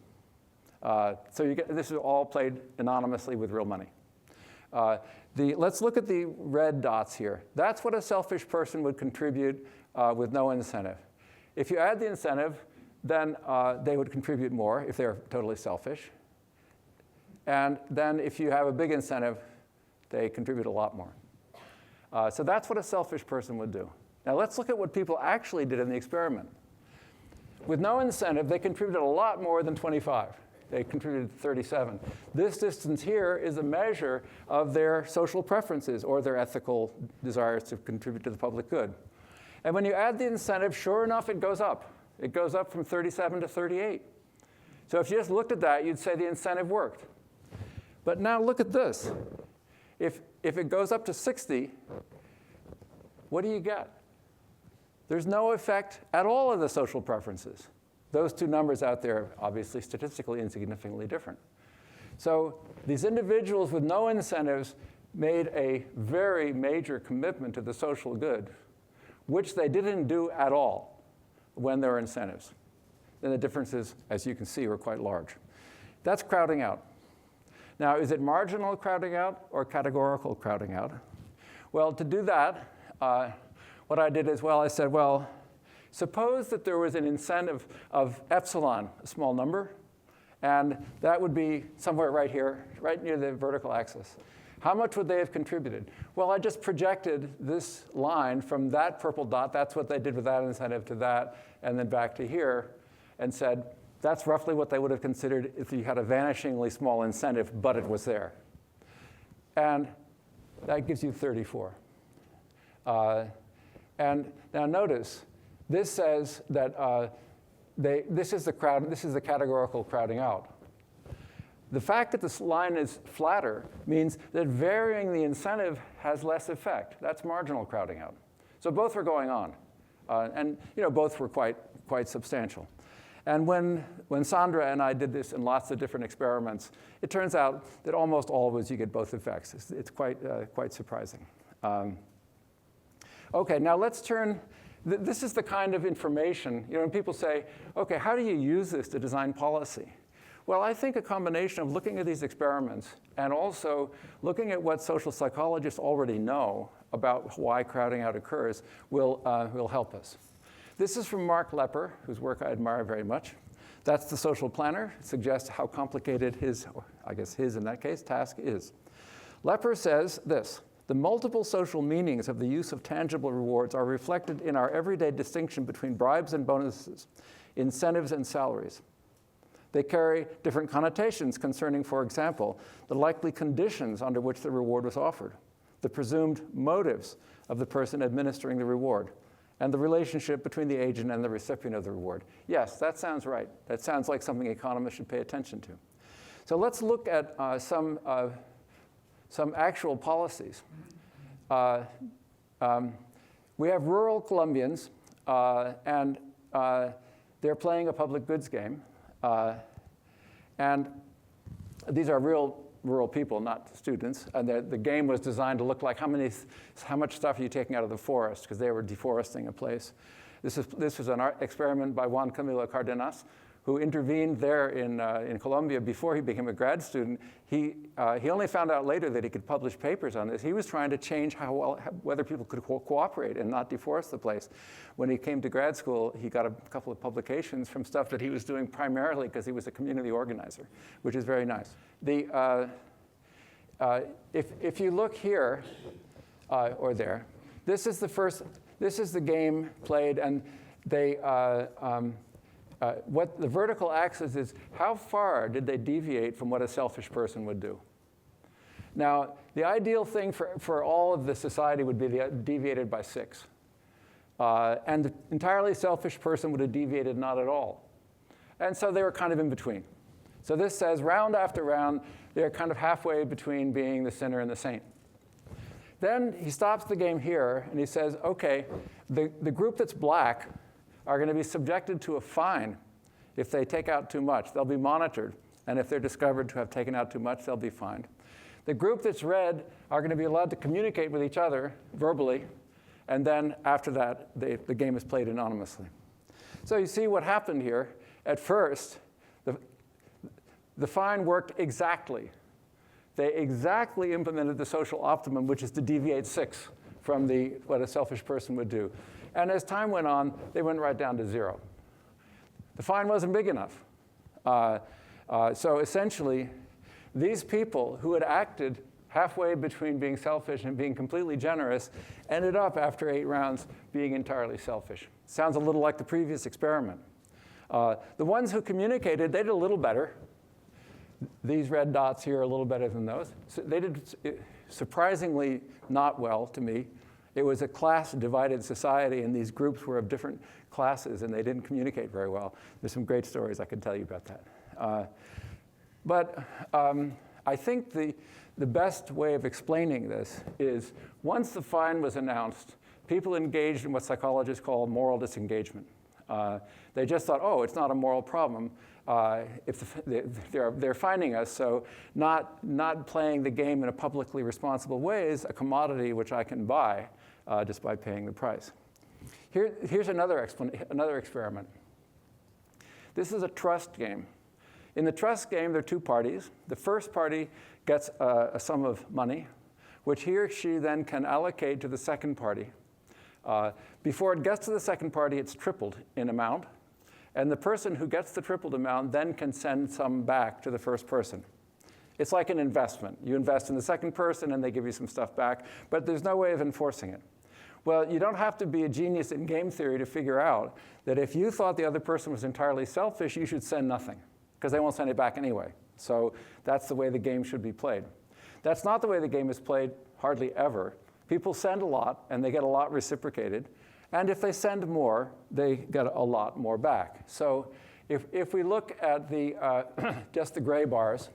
B: This is all played anonymously with real money. Let's look at the red dots here. That's what a selfish person would contribute with no incentive. If you add the incentive, then they would contribute more if they're totally selfish. And then if you have a big incentive, they contribute a lot more. So that's what a selfish person would do. Now let's look at what people actually did in the experiment. with no incentive, they contributed a lot more than 25. They contributed 37. This distance here is a measure of their social preferences or their ethical desires to contribute to the public good. And when you add the incentive, sure enough, it goes up. It goes up from 37 to 38. So if you just looked at that, you'd say the incentive worked. But now look at this. If it goes up to 60, what do you get? There's no effect at all of the social preferences. Those two numbers out there are obviously statistically insignificantly different. So these individuals with no incentives made a very major commitment to the social good, which they didn't do at all when there were incentives. Then the differences, as you can see, were quite large. That's crowding out. Now, is it marginal crowding out or categorical crowding out? Well, to do that, what I did is, well, I said, well, suppose that there was an incentive of epsilon, a small number, and that would be somewhere right here, right near the vertical axis. How much would they have contributed? Well, I just projected this line from that purple dot, that's what they did with that incentive, to that, and then back to here, and said, that's roughly what they would have considered if you had a vanishingly small incentive, but it was there. And that gives you 34. And now notice, this says that this is the categorical crowding out. The fact that this line is flatter means that varying the incentive has less effect. That's marginal crowding out. So both were going on, and both were quite substantial. And when Sandra and I did this in lots of different experiments, it turns out that almost always you get both effects. It's quite surprising. Okay, now let's turn. This is the kind of information, when people say, okay, how do you use this to design policy? Well, I think a combination of looking at these experiments and also looking at what social psychologists already know about why crowding out occurs will help us. This is from Mark Leper, whose work I admire very much. That's the social planner. It suggests how complicated his in that case, task is. Leper says this: the multiple social meanings of the use of tangible rewards are reflected in our everyday distinction between bribes and bonuses, incentives and salaries. They carry different connotations concerning, for example, the likely conditions under which the reward was offered, the presumed motives of the person administering the reward, and the relationship between the agent and the recipient of the reward. Yes, that sounds right. That sounds like something economists should pay attention to. So let's look at some actual policies. We have rural Colombians, and they're playing a public goods game. And these are real rural people, not students. And the game was designed to look like how much stuff are you taking out of the forest, because they were deforesting a place. This was an experiment by Juan Camilo Cardenas, who intervened there in Colombia before he became a grad student. He only found out later that he could publish papers on this. He was trying to change whether people could cooperate and not deforest the place. When he came to grad school, he got a couple of publications from stuff that he was doing primarily because he was a community organizer, which is very nice. If you look here or there, this is the game played, and they. What the vertical axis is, how far did they deviate from what a selfish person would do? Now, the ideal thing for all of the society would be deviated by 6. And the entirely selfish person would have deviated not at all. And so they were kind of in between. So this says round after round, they're kind of halfway between being the sinner and the saint. Then he stops the game here, and he says, okay, the group that's black are going to be subjected to a fine if they take out too much. They'll be monitored, and if they're discovered to have taken out too much, they'll be fined. The group that's red are going to be allowed to communicate with each other verbally, and then after that, the game is played anonymously. So you see what happened here. At first, the fine worked exactly. They exactly implemented the social optimum, which is to deviate 6 from what a selfish person would do. And as time went on, they went right down to 0. The fine wasn't big enough. So essentially, these people who had acted halfway between being selfish and being completely generous ended up, after 8 rounds, being entirely selfish. Sounds a little like the previous experiment. The ones who communicated, they did a little better. These red dots here are a little better than those. So they did surprisingly not well to me. It was a class-divided society, and these groups were of different classes, and they didn't communicate very well. There's some great stories I could tell you about that. But I think the best way of explaining this is once the fine was announced, people engaged in what psychologists call moral disengagement. They just thought, oh, it's not a moral problem. They're fining us, so not playing the game in a publicly responsible way is a commodity which I can buy just by paying the price. Here's another experiment. This is a trust game. In the trust game, there are two parties. The first party gets a sum of money, which he or she then can allocate to the second party. Before it gets to the second party, it's tripled in amount. And the person who gets the tripled amount then can send some back to the first person. It's like an investment. You invest in the second person, and they give you some stuff back. But there's no way of enforcing it. Well, you don't have to be a genius in game theory to figure out that if you thought the other person was entirely selfish, you should send nothing, because they won't send it back anyway. So that's the way the game should be played. That's not the way the game is played hardly ever. People send a lot, and they get a lot reciprocated. And if they send more, they get a lot more back. So if we look at just the gray bars,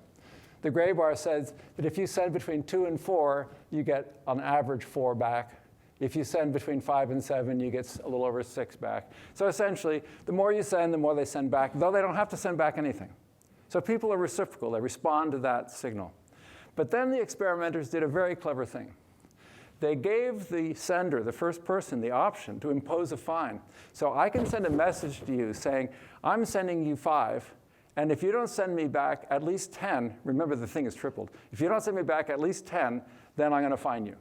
B: the gray bar says that if you send between 2 and 4, you get on average 4 back. If you send between 5 and 7, you get a little over 6 back. So essentially, the more you send, the more they send back, though they don't have to send back anything. So people are reciprocal. They respond to that signal. But then the experimenters did a very clever thing. They gave the sender, the first person, the option to impose a fine. So I can send a message to you saying, I'm sending you 5, and if you don't send me back at least 10, remember the thing is tripled. If you don't send me back at least 10, then I'm going to fine you.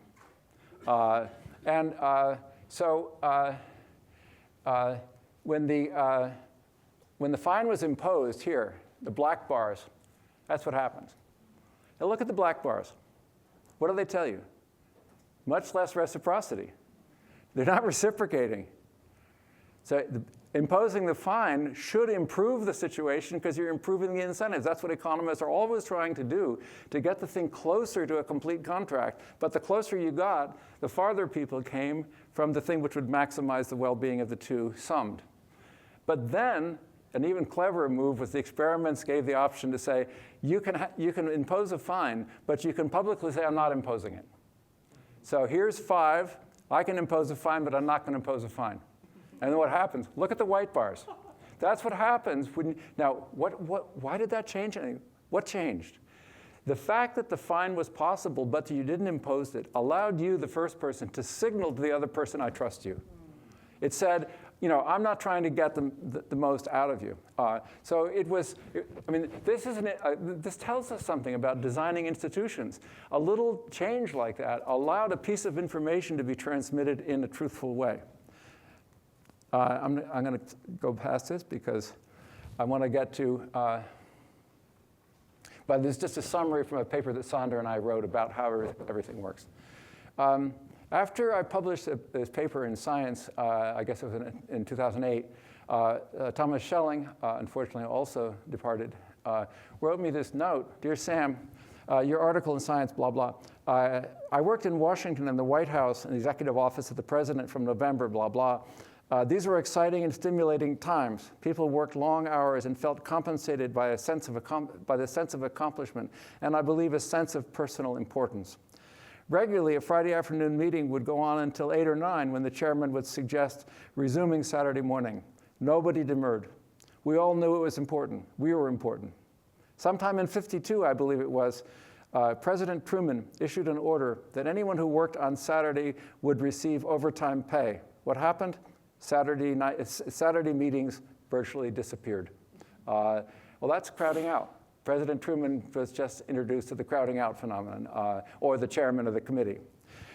B: When the fine was imposed here, the black bars, that's what happens. Now look at the black bars. What do they tell you? Much less reciprocity. They're not reciprocating. So imposing the fine should improve the situation because you're improving the incentives. That's what economists are always trying to do, to get the thing closer to a complete contract. But the closer you got, the farther people came from the thing which would maximize the well-being of the two summed. But then, an even cleverer move was the experiments gave the option to say, you can impose a fine, but you can publicly say, I'm not imposing it. So here's 5. I can impose a fine, but I'm not going to impose a fine. And then what happens? Look at the white bars. That's what happens when. Now, why did that change anything? What changed? The fact that the fine was possible, but you didn't impose it, allowed you, the first person, to signal to the other person, I trust you. It said, I'm not trying to get the most out of you. So it was, this tells us something about designing institutions. A little change like that allowed a piece of information to be transmitted in a truthful way. I'm going to go past this because I want to get to, but there's just a summary from a paper that Sander and I wrote about how everything works. After I published this paper in Science, I guess it was in 2008, Thomas Schelling, unfortunately also departed, wrote me this note. Dear Sam, your article in Science, blah, blah. I worked in Washington in the White House in the executive office of the president from November, blah, blah. These were exciting and stimulating times. People worked long hours and felt compensated by the sense of accomplishment, and I believe a sense of personal importance. Regularly, a Friday afternoon meeting would go on until 8 or 9 when the chairman would suggest resuming Saturday morning. Nobody demurred. We all knew it was important. We were important. Sometime in '52, I believe it was, President Truman issued an order that anyone who worked on Saturday would receive overtime pay. What happened? Saturday meetings virtually disappeared. Well, that's crowding out. President Truman was just introduced to the crowding out phenomenon, or the chairman of the committee.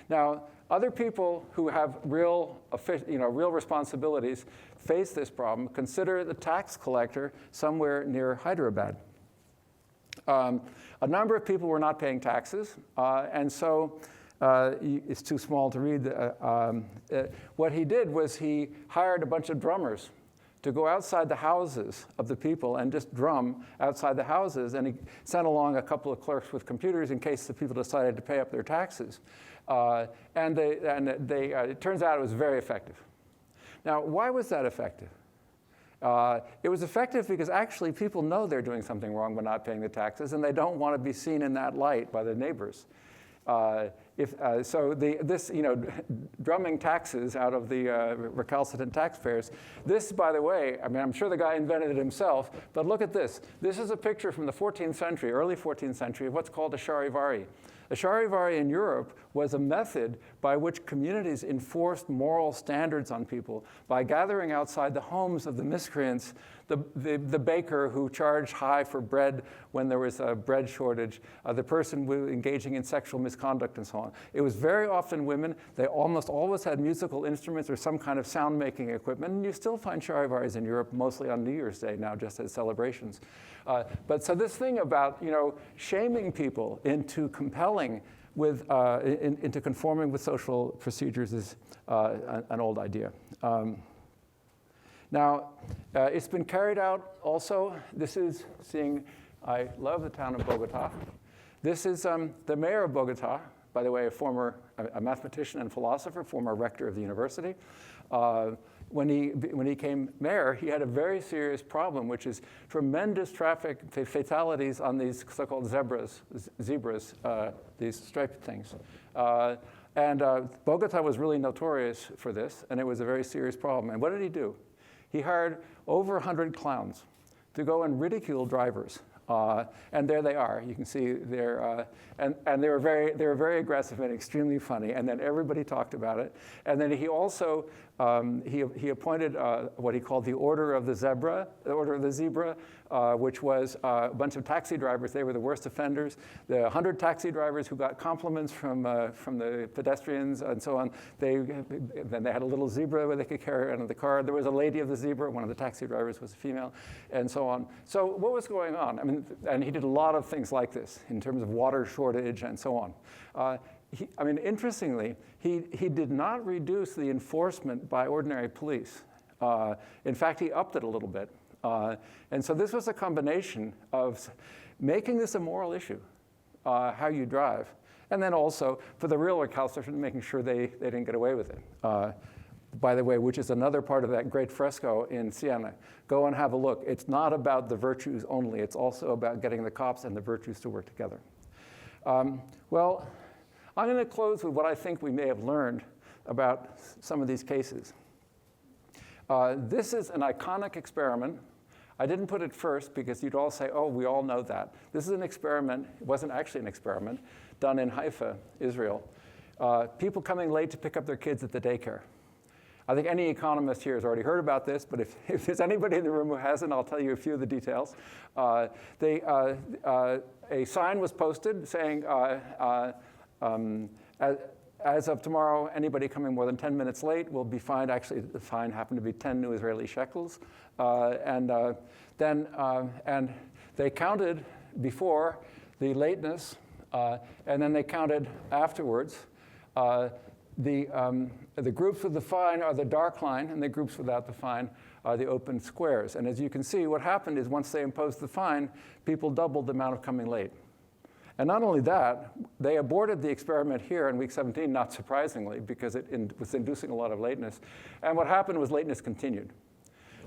B: Now, other people who have real responsibilities face this problem. Consider the tax collector somewhere near Hyderabad. A number of people were not paying taxes, and so it's too small to read. What he did was he hired a bunch of drummers to go outside the houses of the people and just drum outside the houses. And he sent along a couple of clerks with computers in case the people decided to pay up their taxes. It turns out it was very effective. Now, why was that effective? It was effective because actually people know they're doing something wrong by not paying the taxes, and they don't want to be seen in that light by their neighbors. Drumming taxes out of the recalcitrant taxpayers. This, by the way, I mean, I'm sure the guy invented it himself, but look at this. This is a picture from the 14th century, early 14th century, of what's called a charivari. A charivari in Europe was a method by which communities enforced moral standards on people by gathering outside the homes of the miscreants, the baker who charged high for bread when there was a bread shortage, the person engaging in sexual misconduct, and so on. It was very often women. They almost always had musical instruments or some kind of sound-making equipment, and you still find charivaris in Europe, mostly on New Year's Day now, just as celebrations. So this thing about shaming people into compelling into conforming with social procedures is an old idea. Now, it's been carried out also. This is I love the town of Bogota. This is the mayor of Bogota, by the way, a mathematician and philosopher, former rector of the university. When he became mayor, he had a very serious problem, which is tremendous traffic fatalities on these so-called zebras, these striped things. Bogota was really notorious for this, and it was a very serious problem. And what did he do? He hired over 100 clowns to go and ridicule drivers. And there they are. You can see they're, and they were very aggressive and extremely funny. And then everybody talked about it. And then he also he appointed what he called the Order of the Zebra, which was a bunch of taxi drivers. They were the worst offenders. The 100 taxi drivers who got compliments from the pedestrians and so on. Then they had a little zebra where they could carry it under the car. There was a lady of the zebra. One of the taxi drivers was a female, and so on. So what was going on? I mean, and he did a lot of things like this in terms of water shortage and so on. Interestingly, he did not reduce the enforcement by ordinary police. In fact, he upped it a little bit. And so this was a combination of making this a moral issue, how you drive, and then also for the real recalcitrant, making sure they didn't get away with it. By the way, which is another part of that great fresco in Siena. Go and have a look. It's not about the virtues only. It's also about getting the cops and the virtues to work together. Well, I'm going to close with what I think we may have learned about some of these cases. This is an iconic experiment. I didn't put it first because you'd all say, oh, we all know that. This is an experiment. It wasn't actually an experiment done in Haifa, Israel. People coming late to pick up their kids at the daycare. I think any economist here has already heard about this, but if there's anybody in the room who hasn't, I'll tell you a few of the details. A sign was posted saying, as of tomorrow, anybody coming more than 10 minutes late will be fined. Actually, the fine happened to be 10 new Israeli shekels. And they counted before the lateness, and then they counted afterwards. The groups with the fine are the dark line, and the groups without the fine are the open squares. And as you can see, what happened is once they imposed the fine, people doubled the amount of coming late. And not only that, they aborted the experiment here in week 17, not surprisingly, because it was inducing a lot of lateness. And what happened was lateness continued.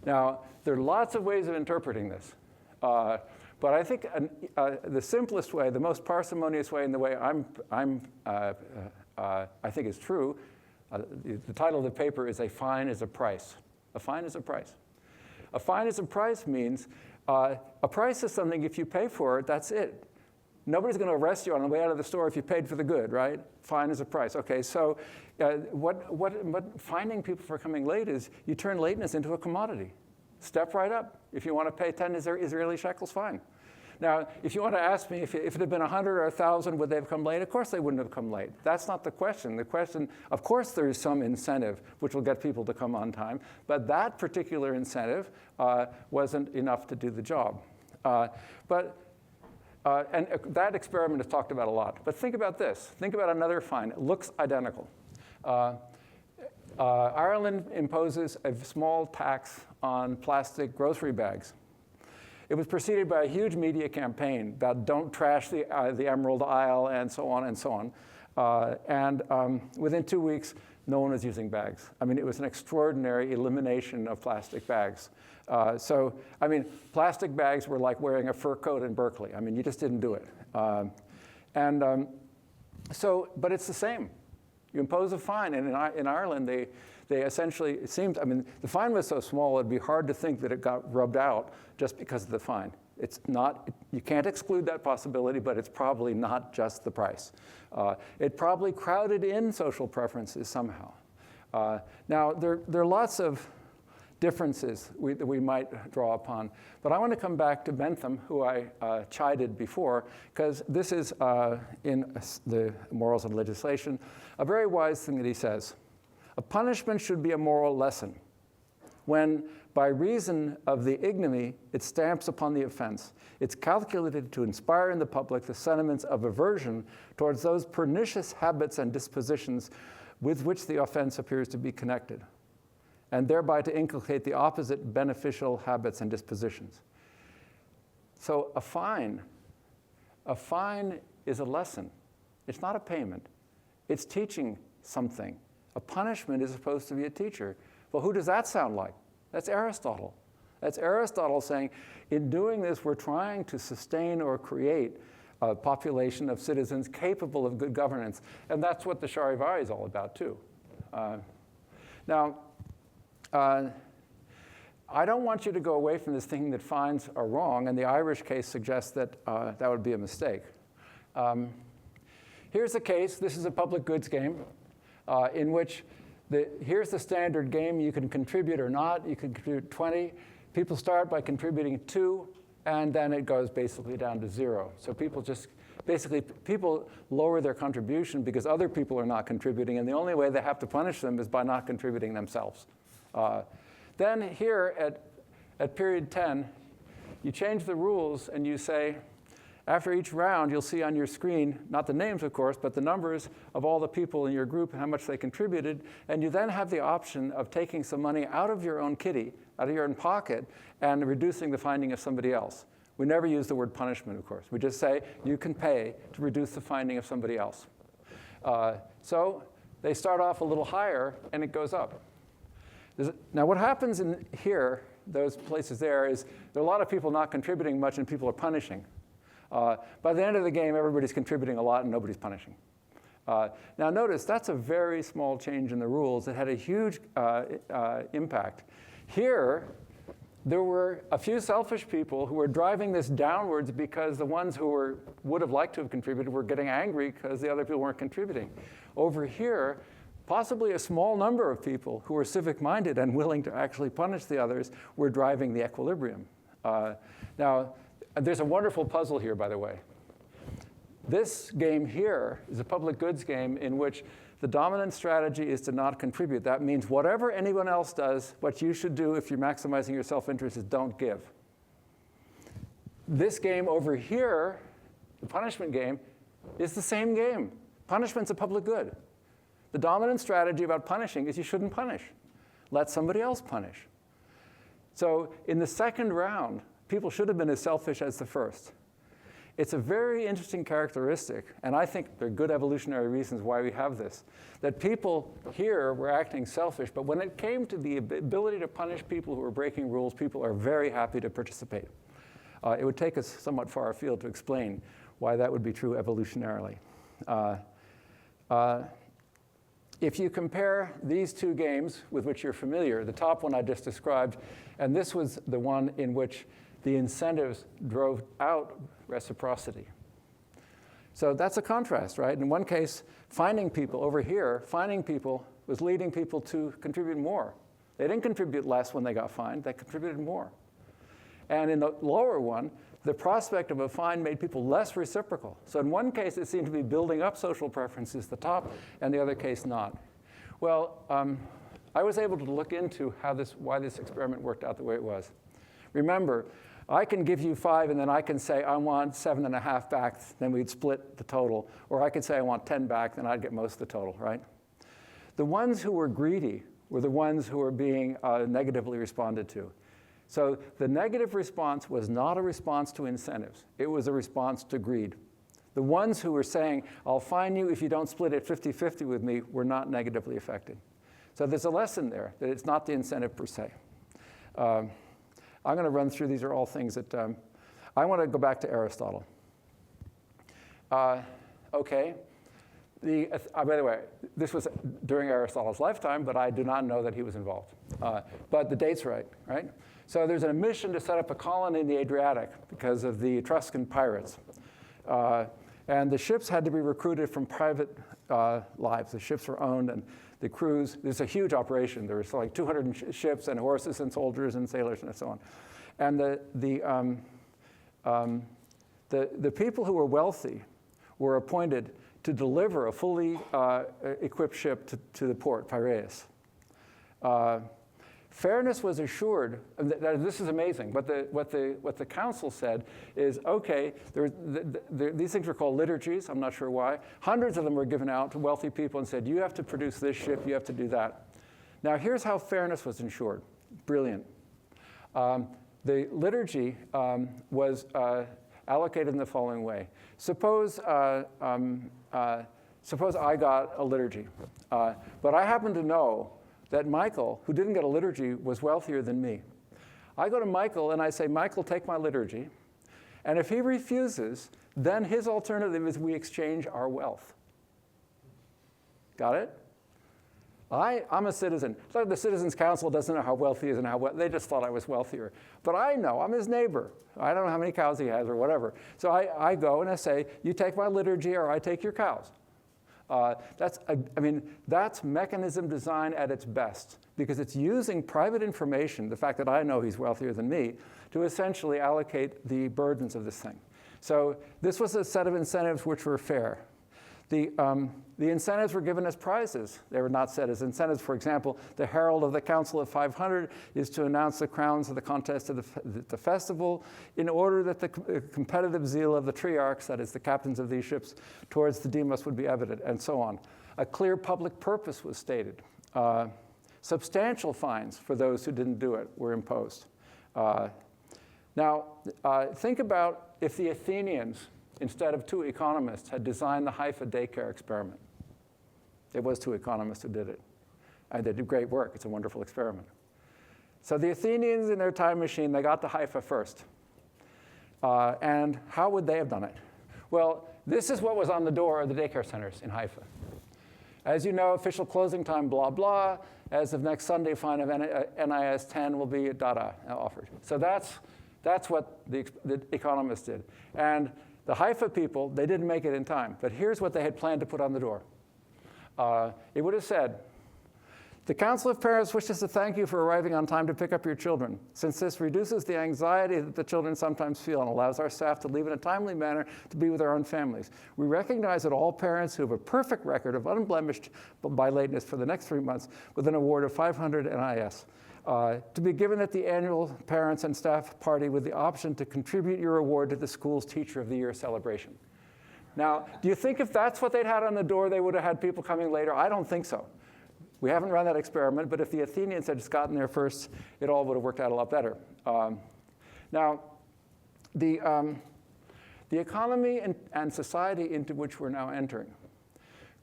B: Now, there are lots of ways of interpreting this. But I think the simplest way, the most parsimonious way, and the way I think is true, the title of the paper is A Fine is a Price. A fine is a price. A fine is a price means a price is something, if you pay for it, that's it. Nobody's going to arrest you on the way out of the store if you paid for the good, right? Fine is a price. Okay, so what fining people for coming late is you turn lateness into a commodity. Step right up. If you want to pay 10 Israeli shekels, fine. Now, if you want to ask me if it had been 100 or 1,000, would they have come late? Of course they wouldn't have come late. That's not the question. The question, of course there is some incentive which will get people to come on time, but that particular incentive wasn't enough to do the job. And that experiment is talked about a lot. But think about this. Think about another fine. It looks identical. Ireland imposes a small tax on plastic grocery bags. It was preceded by a huge media campaign about don't trash the emerald aisle and so on and so on. Within 2 weeks, no one was using bags. I mean, it was an extraordinary elimination of plastic bags. Plastic bags were like wearing a fur coat in Berkeley. I mean, you just didn't do it. But it's the same. You impose a fine, and in Ireland, they essentially, it seems, I mean, the fine was so small, it'd be hard to think that it got rubbed out just because of the fine. It's not, you can't exclude that possibility, but it's probably not just the price. It probably crowded in social preferences somehow. Now, there are lots of differences that we might draw upon, but I want to come back to Bentham, who I chided before, because this is in the Morals and Legislation, a very wise thing that he says. A punishment should be a moral lesson when, by reason of the ignominy it stamps upon the offense, it's calculated to inspire in the public the sentiments of aversion towards those pernicious habits and dispositions with which the offense appears to be connected, and thereby to inculcate the opposite beneficial habits and dispositions. So a fine is a lesson. It's not a payment. It's teaching something. A punishment is supposed to be a teacher. Well, who does that sound like? That's Aristotle. That's Aristotle saying, in doing this, we're trying to sustain or create a population of citizens capable of good governance. And that's what the Charivari is all about, too. I don't want you to go away from this thinking that fines are wrong, and the Irish case suggests that that would be a mistake. Here's a case. This is a public goods game in which here's the standard game. You can contribute or not. You can contribute 20. People start by contributing 2, and then it goes basically down to 0. So people people lower their contribution because other people are not contributing, and the only way they have to punish them is by not contributing themselves. Then here at period 10, you change the rules and you say, after each round, you'll see on your screen, not the names, of course, but the numbers of all the people in your group and how much they contributed. And you then have the option of taking some money out of your own kitty, out of your own pocket, and reducing the finding of somebody else. We never use the word punishment, of course. We just say you can pay to reduce the finding of somebody else. So they start off a little higher, and it goes up. Now, what happens in here, those places there, is there are a lot of people not contributing much, and people are punishing. By the end of the game, everybody's contributing a lot and nobody's punishing. Now notice, that's a very small change in the rules. It had a huge impact. Here, there were a few selfish people who were driving this downwards because the ones who would have liked to have contributed were getting angry because the other people weren't contributing. Over here, possibly a small number of people who were civic-minded and willing to actually punish the others were driving the equilibrium. Now, there's a wonderful puzzle here, by the way. This game here is a public goods game in which the dominant strategy is to not contribute. That means whatever anyone else does, what you should do if you're maximizing your self-interest is don't give. This game over here, the punishment game, is the same game. Punishment's a public good. The dominant strategy about punishing is you shouldn't punish. Let somebody else punish. So in the second round, people should have been as selfish as the first. It's a very interesting characteristic, and I think there are good evolutionary reasons why we have this, that people here were acting selfish, but when it came to the ability to punish people who were breaking rules, people are very happy to participate. It would take us somewhat far afield to explain why that would be true evolutionarily. If you compare these two games with which you're familiar, the top one I just described, and this was the one in which the incentives drove out reciprocity. So that's a contrast, right? In one case, finding people over here, finding people was leading people to contribute more. They didn't contribute less when they got fined, they contributed more. And in the lower one, the prospect of a fine made people less reciprocal. So in one case, it seemed to be building up social preferences, the top, and the other case not. Well, I was able to look into why this experiment worked out the way it was. Remember, I can give you 5, and then I can say, I want 7.5 back, then we'd split the total. Or I could say, I want 10 back, then I'd get most of the total, right? The ones who were greedy were the ones who were being negatively responded to. So the negative response was not a response to incentives. It was a response to greed. The ones who were saying, I'll fine you if you don't split it 50-50 with me, were not negatively affected. So there's a lesson there that it's not the incentive per se. I'm going to run through, these are all things that, I want to go back to Aristotle. Okay. By the way, this was during Aristotle's lifetime, but I do not know that he was involved. But the date's right? So there's a mission to set up a colony in the Adriatic because of the Etruscan pirates. And the ships had to be recruited from private lives. The ships were owned, and the crews, there's a huge operation. There was like 200 ships and horses and soldiers and sailors and so on. And the people who were wealthy were appointed to deliver a fully equipped ship to the port, Piraeus. Fairness was assured. This is amazing. What the council said is, okay, these things were called liturgies. I'm not sure why. Hundreds of them were given out to wealthy people and said, you have to produce this ship, you have to do that. Now, here's how fairness was ensured. Brilliant. The liturgy was allocated in the following way. Suppose I got a liturgy, but I happen to know that Michael, who didn't get a liturgy, was wealthier than me. I go to Michael and I say, Michael, take my liturgy. And if he refuses, then his alternative is we exchange our wealth. Got it? I'm a citizen. So the Citizens Council doesn't know how wealthy he is and how they just thought I was wealthier. But I know, I'm his neighbor. I don't know how many cows he has or whatever. So I go and I say, you take my liturgy or I take your cows. That's mechanism design at its best, because it's using private information, the fact that I know he's wealthier than me, to essentially allocate the burdens of this thing. So this was a set of incentives which were fair. The incentives were given as prizes. They were not set as incentives. For example, the herald of the Council of 500 is to announce the crowns of the contest of the festival in order that the competitive zeal of the triarchs, that is the captains of these ships, towards the demos would be evident, and so on. A clear public purpose was stated. Substantial fines for those who didn't do it were imposed. Now, think about if the Athenians, instead of 2 economists, had designed the Haifa daycare experiment. It was 2 economists who did it. And they did great work. It's a wonderful experiment. So the Athenians, in their time machine, they got to Haifa first. And how would they have done it? Well, this is what was on the door of the daycare centers in Haifa. As you know, official closing time, blah, blah. As of next Sunday, fine of NIS 10 will be offered. So that's what the economists did. And the Haifa people, they didn't make it in time. But here's what they had planned to put on the door. It would have said, the Council of Parents wishes to thank you for arriving on time to pick up your children. Since this reduces the anxiety that the children sometimes feel and allows our staff to leave in a timely manner to be with their own families. We recognize that all parents who have a perfect record of unblemished by lateness for the next 3 months with an award of 500 NIS. To be given at the annual parents and staff party with the option to contribute your award to the school's Teacher of the Year celebration. Now, do you think if that's what they'd had on the door, they would have had people coming later? I don't think so. We haven't run that experiment, but if the Athenians had just gotten there first, it all would have worked out a lot better. Now, the economy and society into which we're now entering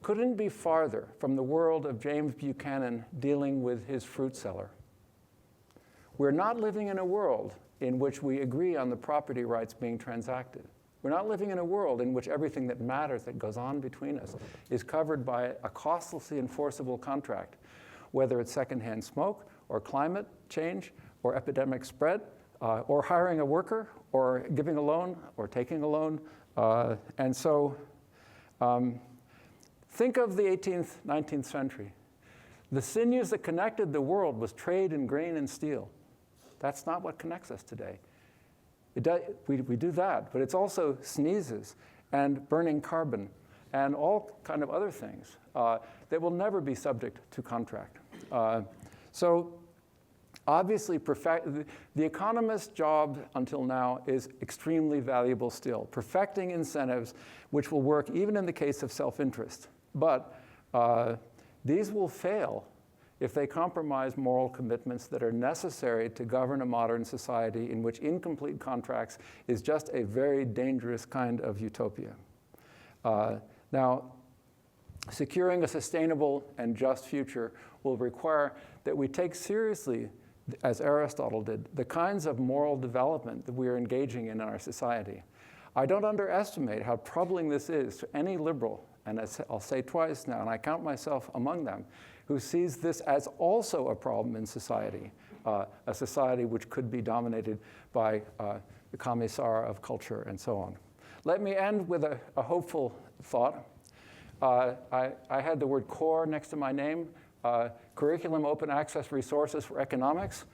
B: couldn't be farther from the world of James Buchanan dealing with his fruit cellar. We're not living in a world in which we agree on the property rights being transacted. We're not living in a world in which everything that matters that goes on between us is covered by a costlessly enforceable contract, whether it's secondhand smoke or climate change or epidemic spread or hiring a worker or giving a loan or taking a loan. And so think of the 18th, 19th century. The sinews that connected the world was trade in grain and steel. That's not what connects us today. We do that, but it's also sneezes and burning carbon and all kind of other things that will never be subject to contract. So obviously, the economist's job until now is extremely valuable still, perfecting incentives which will work even in the case of self-interest. But these will fail if they compromise moral commitments that are necessary to govern a modern society in which incomplete contracts is just a very dangerous kind of utopia. Now, securing a sustainable and just future will require that we take seriously, as Aristotle did, the kinds of moral development that we are engaging in our society. I don't underestimate how troubling this is to any liberal, and I'll say twice now, and I count myself among them, who sees this as also a problem in society, a society which could be dominated by the commissar of culture and so on. Let me end with a hopeful thought. I had the word core next to my name, Curriculum Open Access Resources for Economics.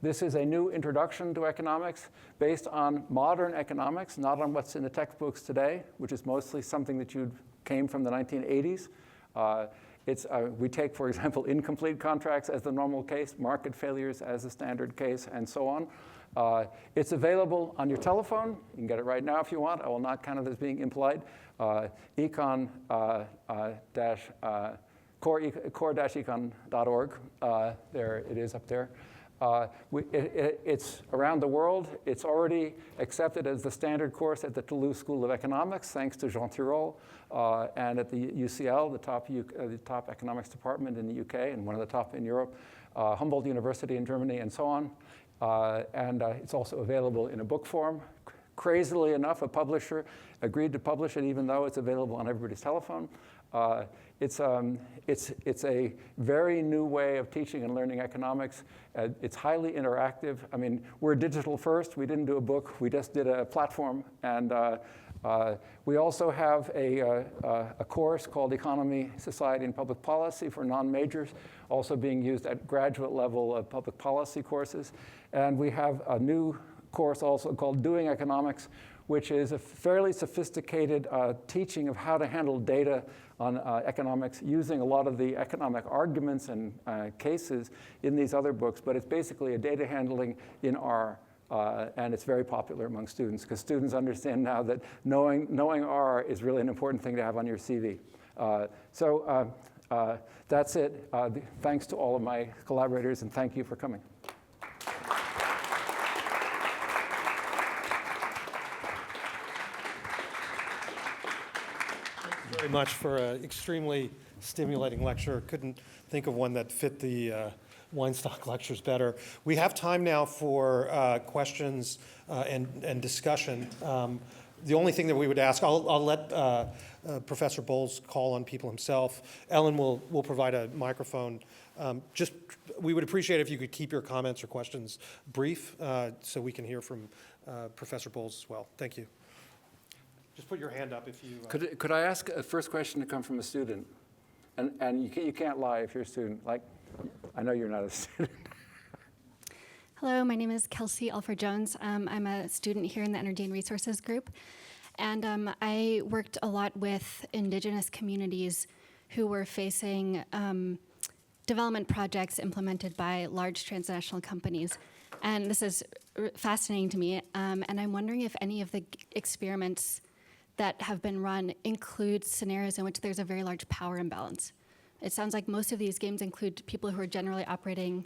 B: This is a new introduction to economics based on modern economics, not on what's in the textbooks today, which is mostly something that came from the 1980s. We take, for example, incomplete contracts as the normal case, market failures as the standard case, and so on. It's available on your telephone. You can get it right now if you want. I will not count it as being impolite. core-econ.org. There it is up there. It's around the world. It's already accepted as the standard course at the Toulouse School of Economics, thanks to Jean Tirole, and at the UCL, the top economics department in the UK, and one of the top in Europe, Humboldt University in Germany, and so on. And it's also available in a book form. Crazily enough, a publisher agreed to publish it, even though it's available on everybody's telephone. It's a very new way of teaching and learning economics. It's highly interactive. I mean, we're digital first. We didn't do a book. We just did a platform. And we also have a course called Economy, Society, and Public Policy for non-majors, also being used at graduate level of public policy courses. And we have a new course also called Doing Economics, which is a fairly sophisticated teaching of how to handle data on economics using a lot of the economic arguments and cases in these other books. But it's basically a data handling in R. And it's very popular among students because students understand now that knowing R is really an important thing to have on your CV. So that's it. Thanks to all of my collaborators, and thank you for coming.
A: Very much for an extremely stimulating lecture. Couldn't think of one that fit the Weinstock lectures better. We have time now for questions and discussion. The only thing that we would ask, I'll let Professor Bowles call on people himself. Ellen will provide a microphone. We would appreciate if you could keep your comments or questions brief so we can hear from Professor Bowles as well. Thank you. Just put your hand up if you...
B: Could I ask a first question to come from a student? And you can't lie if you're a student. Like, I know you're not a student.
C: Hello, my name is Kelsey Alford-Jones. I'm a student here in the Energy and Resources group. And I worked a lot with indigenous communities who were facing development projects implemented by large transnational companies. And this is fascinating to me. And I'm wondering if any of the experiments that have been run include scenarios in which there's a very large power imbalance. It sounds like most of these games include people who are generally operating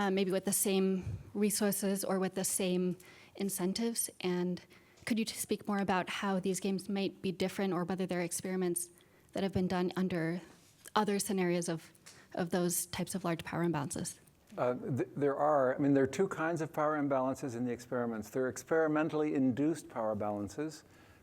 C: maybe with the same resources or with the same incentives. And could you speak more about how these games might be different or whether they're experiments that have been done under other scenarios of those types of large power imbalances?
B: There are two kinds of power imbalances in the experiments. There are experimentally induced power balances.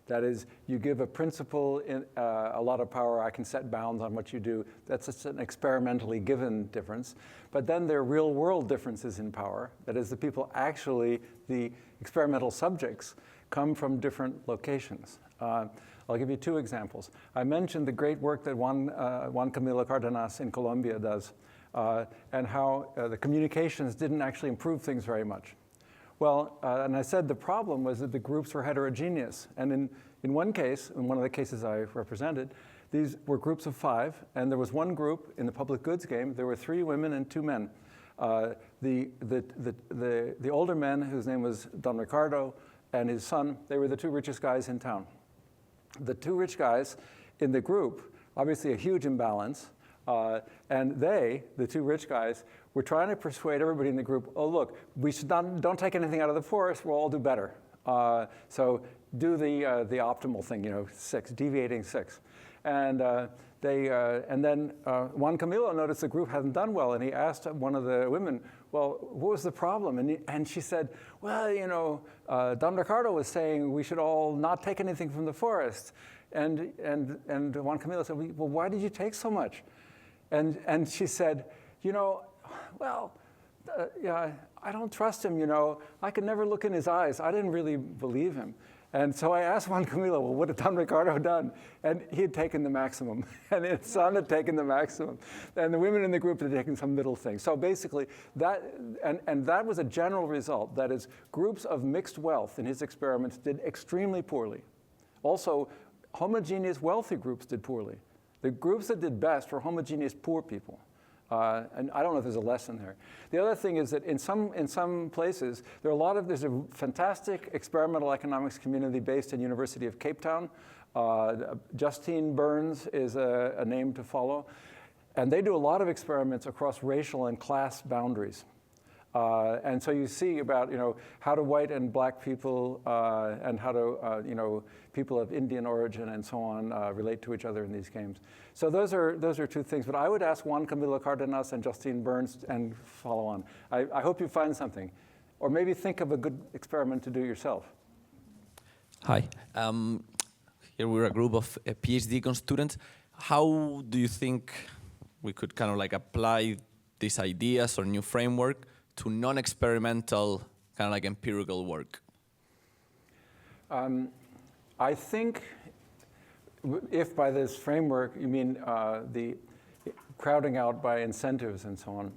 B: That is, you give a principal a lot of power, I can set bounds on what you do. That's just an experimentally given difference. But then there are real world differences in power. That is, the experimental subjects come from different locations. I'll give you two examples. I mentioned the great work that Juan Camilo Cardenas in Colombia does, and how the communications didn't actually improve things very much. Well, and I said the problem was that the groups were heterogeneous. And in one case, in one of the cases I represented, these were groups of 5, and there was one group in the public goods game. There were 3 women and 2 men. The older men, whose name was Don Ricardo, and his son, they were the 2 richest guys in town. The 2 rich guys in the group, obviously a huge imbalance, And they, the two rich guys, were trying to persuade everybody in the group, oh, look, we should don't take anything out of the forest, we'll all do better. So do the optimal thing, 6, deviating 6. And then Juan Camilo noticed the group hadn't done well, and he asked one of the women, well, what was the problem? And she said, well, Don Ricardo was saying we should all not take anything from the forest. And Juan Camilo said, well, why did you take so much? And she said, I don't trust him, I could never look in his eyes. I didn't really believe him. And so I asked Juan Camilo, well, what had Don Ricardo done? And he had taken the maximum, and his son had taken the maximum. And the women in the group had taken some middle thing. So basically, that was a general result. That is, groups of mixed wealth in his experiments did extremely poorly. Also, homogeneous wealthy groups did poorly. The groups that did best were homogeneous poor people. And I don't know if there's a lesson there. The other thing is that in some places, there's a fantastic experimental economics community based in University of Cape Town. Justine Burns is a name to follow. And they do a lot of experiments across racial and class boundaries. And so you see about, how do white and black people and how do, people of Indian origin and so on relate to each other in these games. So those are two things. But I would ask Juan Camilo Cardenas and Justine Burns and follow on. I hope you find something. Or maybe think of a good experiment to do yourself.
D: Hi. Here we're a group of PhD Econ students. How do you think we could kind of apply these ideas or new framework to non-experimental, kind of like empirical work?
B: I think if by this framework you mean the crowding out by incentives and so on,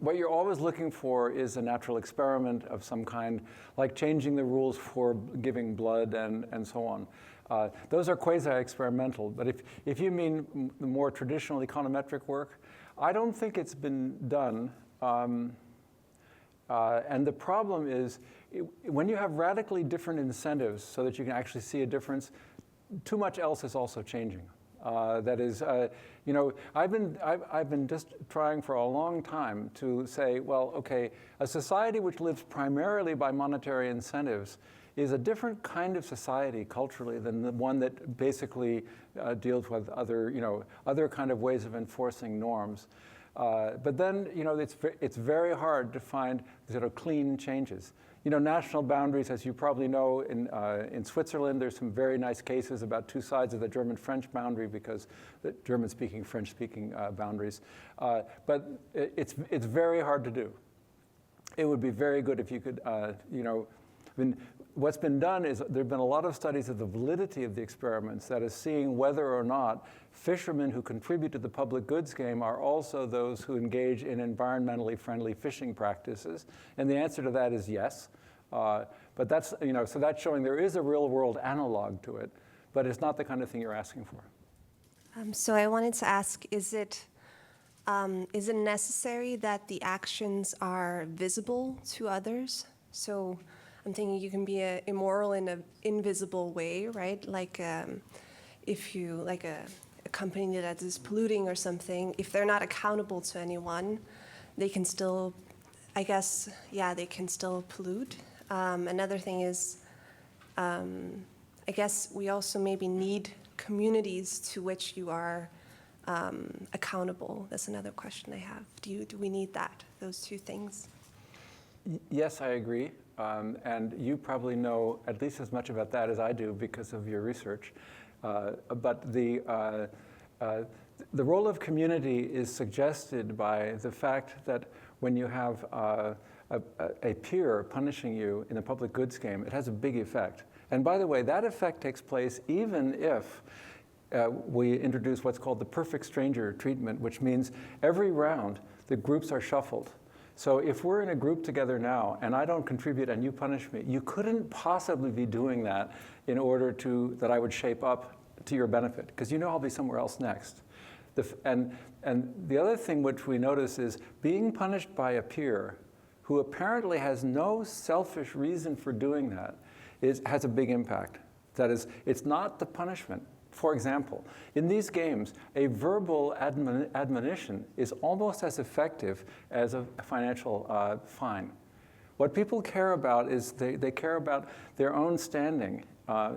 B: what you're always looking for is a natural experiment of some kind, like changing the rules for giving blood and so on. Those are quasi-experimental, but if you mean the more traditional econometric work, I don't think it's been done. And the problem is, when you have radically different incentives so that you can actually see a difference, too much else is also changing. That is, I've been just trying for a long time to say, well, okay, a society which lives primarily by monetary incentives is a different kind of society culturally than the one that basically deals with other kind of ways of enforcing norms. But then, it's very hard to find sort of clean changes. National boundaries, as you probably know, in Switzerland, there's some very nice cases about two sides of the German-French boundary because the German-speaking, French-speaking boundaries. But it's very hard to do. It would be very good if you could, what's been done is there have been a lot of studies of the validity of the experiments, that is, seeing whether or not fishermen who contribute to the public goods game are also those who engage in environmentally friendly fishing practices. And the answer to that is yes. But that's, so that's showing there is a real world analog to it, but it's not the kind of thing you're asking for.
E: So I wanted to ask, is it necessary that the actions are visible to others? So I'm thinking you can be immoral in an invisible way, right? Like if you, like a company that is polluting or something, if they're not accountable to anyone, they can still, I guess, they can still pollute. Another thing is, I guess we also maybe need communities to which you are accountable. That's another question I have. Do we need that, those two things?
B: Yes, I agree. And you probably know at least as much about that as I do because of your research. But the role of community is suggested by the fact that when you have a peer punishing you in a public goods game, it has a big effect. And by the way, that effect takes place even if we introduce what's called the perfect stranger treatment, which means every round the groups are shuffled. So if we're in a group together now and I don't contribute and you punish me, you couldn't possibly be doing that in order that I would shape up to your benefit, because I'll be somewhere else next. And the other thing which we notice is being punished by a peer who apparently has no selfish reason for doing that has a big impact. That is, it's not the punishment For example, in these games, a verbal admonition is almost as effective as a financial fine. What people care about is they care about their own standing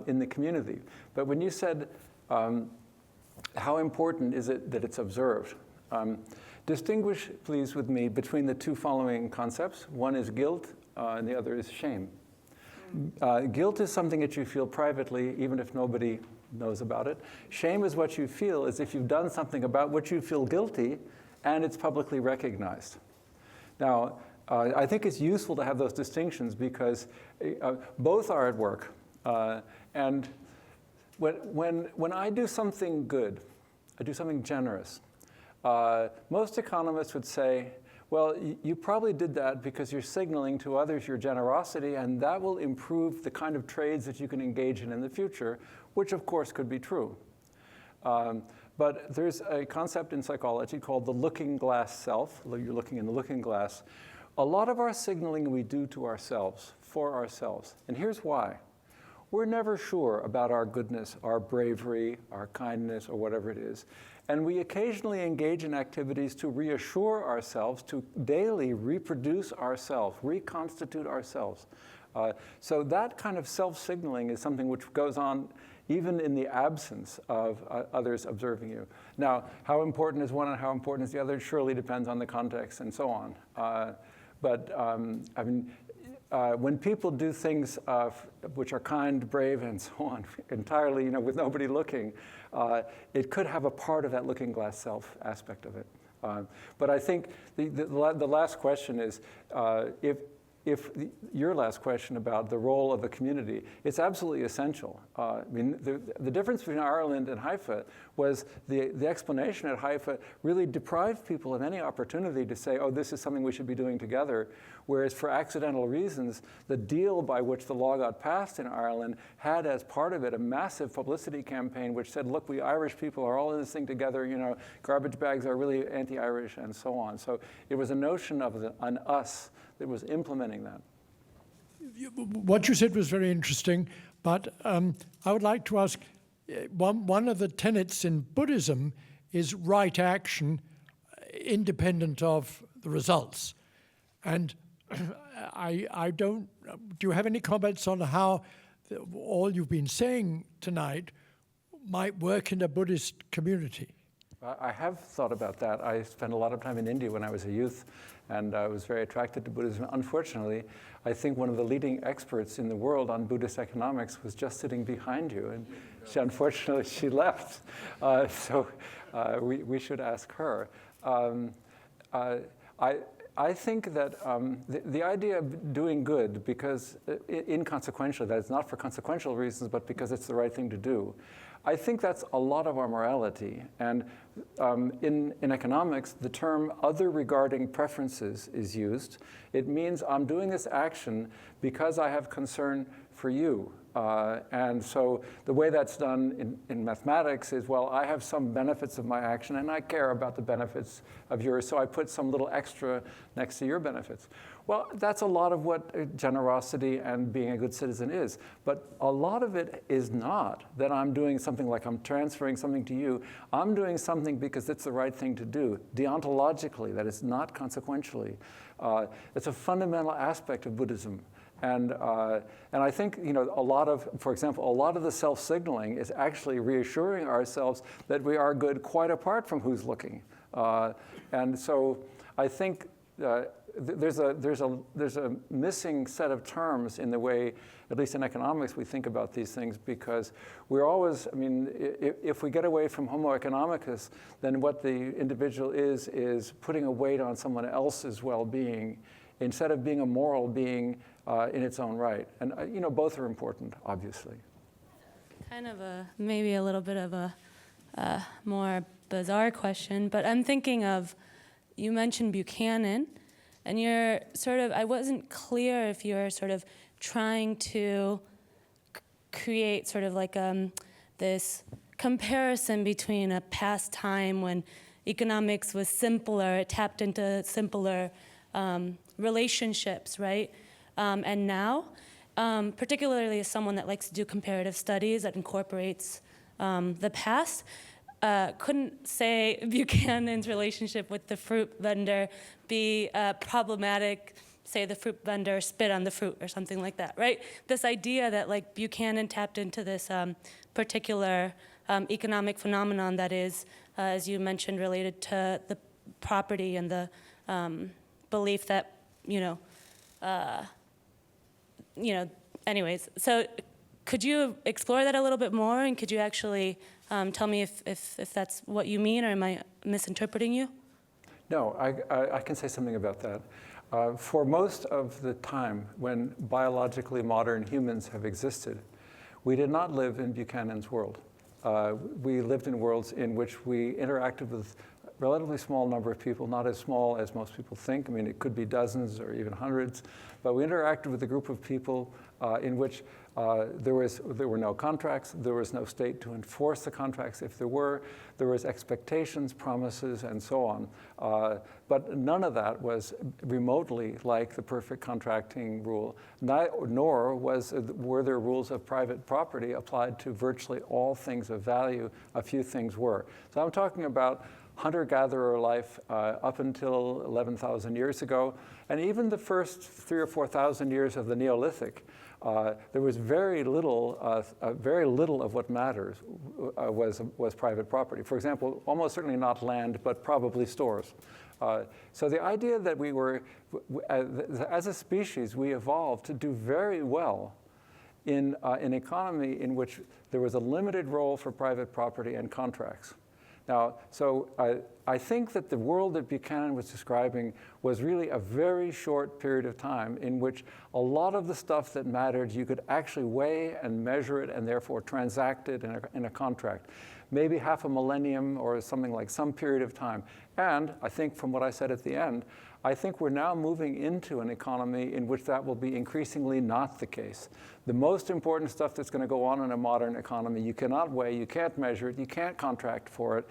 B: in the community. But when you said, how important is it that it's observed? Distinguish, please, with me between the two following concepts. One is guilt, and the other is shame. Guilt is something that you feel privately, even if nobody knows about it. Shame is what you feel as if you've done something about which you feel guilty, and it's publicly recognized. Now, I think it's useful to have those distinctions because both are at work. And when I do something good, I do something generous, most economists would say, well, you probably did that because you're signaling to others your generosity, and that will improve the kind of trades that you can engage in the future, which of course could be true. But there's a concept in psychology called the looking glass self. You're looking in the looking glass. A lot of our signaling we do to ourselves, for ourselves. And here's why. We're never sure about our goodness, our bravery, our kindness, or whatever it is. And we occasionally engage in activities to reassure ourselves, to daily reproduce ourselves, reconstitute ourselves. So that kind of self-signaling is something which goes on even in the absence of others observing you. Now, how important is one and how important is the other surely depends on the context and so on. I mean, when people do things which are kind, brave, and so on, entirely, with nobody looking, it could have a part of that looking glass self aspect of it. But I think the last question is, if your last question about the role of the community, it's absolutely essential. I mean, the difference between Ireland and Haifa was the explanation at Haifa really deprived people of any opportunity to say, oh, this is something we should be doing together. Whereas for accidental reasons, the deal by which the law got passed in Ireland had as part of it a massive publicity campaign which said, look, we Irish people are all in this thing together, garbage bags are really anti-Irish and so on. So it was a notion of an us that was implementing that.
F: What you said was very interesting, but I would like to ask, one of the tenets in Buddhism is right action independent of the results. And do you have any comments on how all you've been saying tonight might work in a Buddhist community?
B: I have thought about that. I spent a lot of time in India when I was a youth, and I was very attracted to Buddhism. Unfortunately, I think one of the leading experts in the world on Buddhist economics was just sitting behind you, and unfortunately she left. So we should ask her. I think that the idea of doing good, because inconsequentially, that it's not for consequential reasons, but because it's the right thing to do, I think that's a lot of our morality. And in economics, the term other regarding preferences is used. It means I'm doing this action because I have concern for you. And so the way that's done in mathematics is, well, I have some benefits of my action and I care about the benefits of yours, so I put some little extra next to your benefits. Well, that's a lot of what generosity and being a good citizen is. But a lot of it is not that I'm doing something like I'm transferring something to you. I'm doing something because it's the right thing to do, deontologically, that is not consequentially. It's a fundamental aspect of Buddhism. And I think, for example, a lot of the self-signaling is actually reassuring ourselves that we are good quite apart from who's looking. And so I think there's a missing set of terms in the way, at least in economics, we think about these things, because we're always, if we get away from Homoeconomicus, then what the individual is putting a weight on someone else's well-being instead of being a moral being in its own right. And both are important, obviously.
G: Kind of maybe a little bit of a more bizarre question, but I'm thinking of, you mentioned Buchanan, and you're sort of, I wasn't clear if you're sort of trying to create sort of like this comparison between a past time when economics was simpler, it tapped into simpler relationships, right? And now, particularly as someone that likes to do comparative studies that incorporates the past. Couldn't say Buchanan's relationship with the fruit vendor be problematic, say the fruit vendor spit on the fruit or something like that, right? This idea that like Buchanan tapped into this particular economic phenomenon that is, as you mentioned, related to the property and the belief that, anyways. So could you explore that a little bit more, and could you actually tell me if that's what you mean, or am I misinterpreting you?
B: No, I can say something about that. For most of the time when biologically modern humans have existed, we did not live in Buchanan's world. We lived in worlds in which we interacted with a relatively small number of people, not as small as most people think. I mean, it could be dozens or even hundreds, but we interacted with a group of people in which there were no contracts, there was no state to enforce the contracts. If there was expectations, promises, and so on. But none of that was remotely like the perfect contracting rule, nor were there rules of private property applied to virtually all things of value. A few things were. So I'm talking about hunter-gatherer life up until 11,000 years ago, and even the first 3,000 or 4,000 years of the Neolithic. There was very little of what matters was private property. For example, almost certainly not land, but probably stores. So the idea that we were, as a species, we evolved to do very well in an economy in which there was a limited role for private property and contracts. Now, so I think that the world that Buchanan was describing was really a very short period of time in which a lot of the stuff that mattered, you could actually weigh and measure it and therefore transact it in a contract. Maybe half a millennium or something like some period of time. And I think from what I said at the end, I think we're now moving into an economy in which that will be increasingly not the case. The most important stuff that's going to go on in a modern economy, you cannot weigh, you can't measure it, you can't contract for it.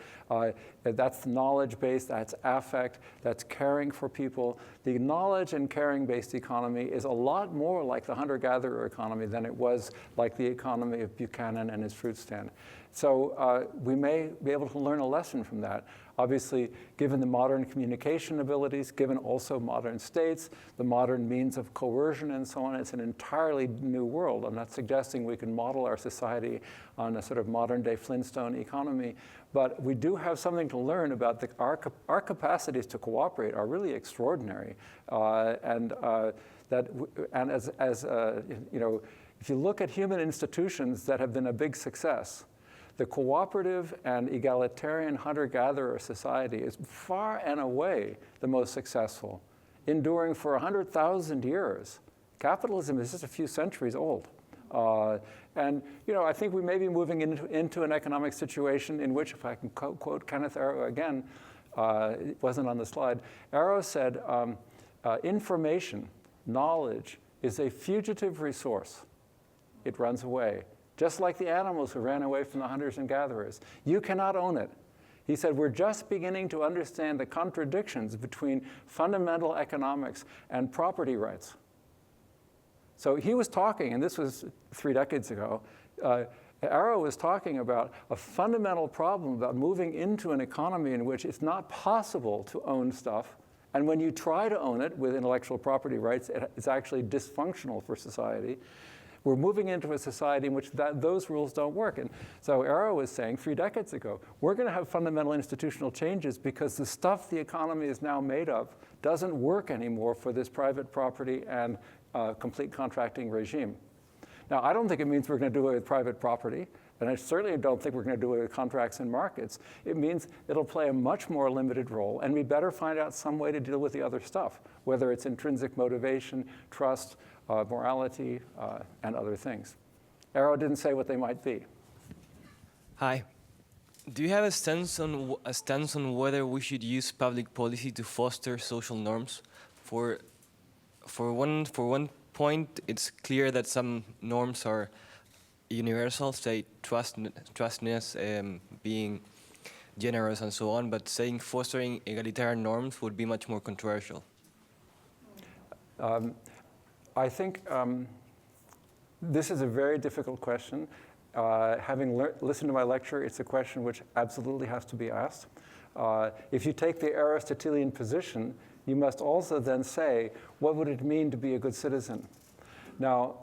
B: That's knowledge-based, that's affect, that's caring for people. The knowledge and caring-based economy is a lot more like the hunter-gatherer economy than it was like the economy of Buchanan and his fruit stand. So we may be able to learn a lesson from that. Obviously, given the modern communication abilities, given also modern states, the modern means of coercion and so on, it's an entirely new world. I'm not suggesting we can model our society on a sort of modern-day Flintstone economy, but we do have something to learn about our capacities to cooperate are really extraordinary. If you look at human institutions that have been a big success, the cooperative and egalitarian hunter-gatherer society is far and away the most successful, enduring for 100,000 years. Capitalism is just a few centuries old. I think we may be moving into an economic situation in which, if I can quote Kenneth Arrow again, it wasn't on the slide, Arrow said, information, knowledge, is a fugitive resource. It runs away. Just like the animals who ran away from the hunters and gatherers. You cannot own it. He said, we're just beginning to understand the contradictions between fundamental economics and property rights. So he was talking, and this was 3 decades ago, Arrow was talking about a fundamental problem about moving into an economy in which it's not possible to own stuff. And when you try to own it with intellectual property rights, it's actually dysfunctional for society. We're moving into a society in which those rules don't work. And so Arrow was saying 3 decades ago, we're going to have fundamental institutional changes because the stuff the economy is now made of doesn't work anymore for this private property and complete contracting regime. Now, I don't think it means we're going to do it with private property, and I certainly don't think we're going to do it with contracts and markets. It means it'll play a much more limited role, and we better find out some way to deal with the other stuff, whether it's intrinsic motivation, trust, morality, and other things. Arrow didn't say what they might be.
H: Hi. Do you have a stance on whether we should use public policy to foster social norms? For one point, it's clear that some norms are universal, say trustness, being generous, and so on. But saying fostering egalitarian norms would be much more controversial.
B: I think this is a very difficult question. having listened to my lecture, it's a question which absolutely has to be asked. If you take the Aristotelian position, you must also then say, what would it mean to be a good citizen? Now,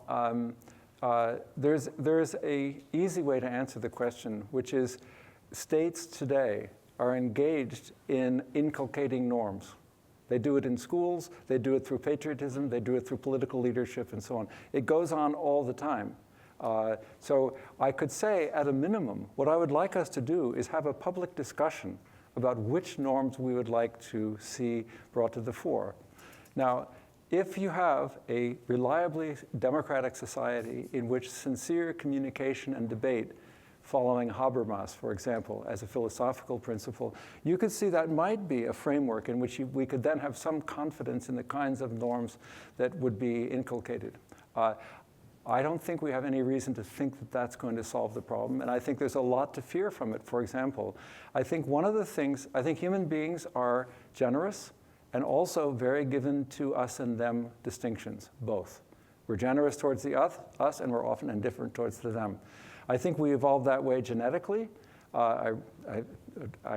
B: there's an easy way to answer the question, which is states today are engaged in inculcating norms. They do it in schools, they do it through patriotism, they do it through political leadership, and so on. It goes on all the time. So I could say, at a minimum, what I would like us to do is have a public discussion about which norms we would like to see brought to the fore. Now, if you have a reliably democratic society in which sincere communication and debate, following Habermas, for example, as a philosophical principle, you could see that might be a framework in which we could then have some confidence in the kinds of norms that would be inculcated. I don't think we have any reason to think that that's going to solve the problem, and I think there's a lot to fear from it. For example, I think one of the things, I think human beings are generous and also very given to us and them distinctions, both. We're generous towards the us, and we're often indifferent towards the them. I think we evolved that way genetically. I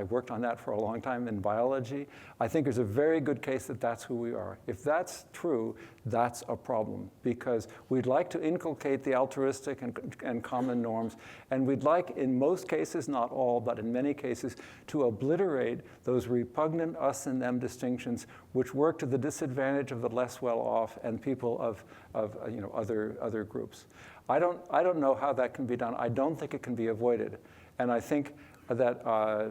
B: worked on that for a long time in biology. I think there's a very good case that that's who we are. If that's true, that's a problem, because we'd like to inculcate the altruistic and common norms, and we'd like, in most cases, not all, but in many cases, to obliterate those repugnant us and them distinctions which work to the disadvantage of the less well-off and people of other groups. I don't know how that can be done. I don't think it can be avoided. And I think that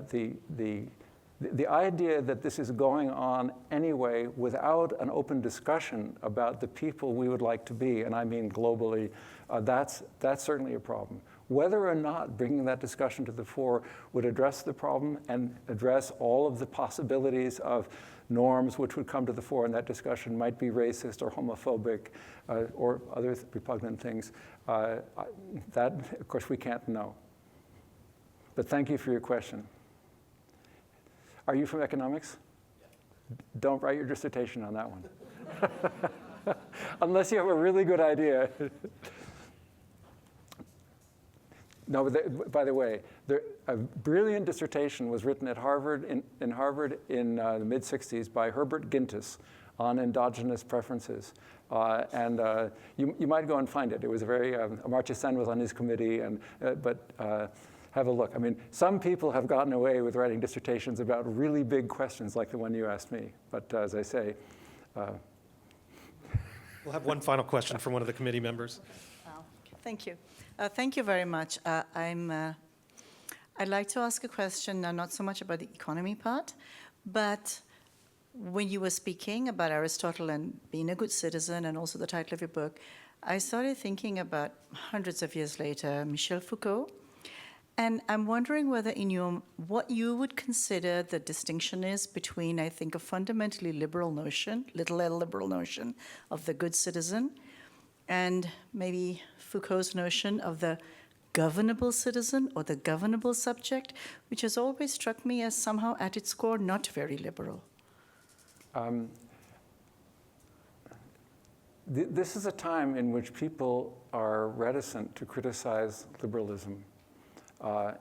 B: the idea that this is going on anyway without an open discussion about the people we would like to be, and I mean globally, that's certainly a problem. Whether or not bringing that discussion to the fore would address the problem and address all of the possibilities of norms which would come to the fore in that discussion might be racist or homophobic or other repugnant things, that, of course, we can't know. But thank you for your question. Are you from economics? Yeah. Don't write your dissertation on that one. Unless you have a really good idea. No, by the way, a brilliant dissertation was written at Harvard in Harvard in the mid-'60s by Herbert Gintis on endogenous preferences. You might go and find it. It was a very, Amartya Sen was on his committee, but have a look. I mean, some people have gotten away with writing dissertations about really big questions like the one you asked me. But as I say,
A: we'll have one final question from one of the committee members.
I: Thank you. Thank you very much. I'd like to ask a question, not so much about the economy part, but when you were speaking about Aristotle and being a good citizen and also the title of your book, I started thinking about hundreds of years later, Michel Foucault. And I'm wondering whether what you would consider the distinction is between, I think, a fundamentally liberal notion, little L liberal notion of the good citizen, and maybe Foucault's notion of the governable citizen or the governable subject, which has always struck me as somehow at its core not very liberal.
B: This is a time in which people are reticent to criticize liberalism,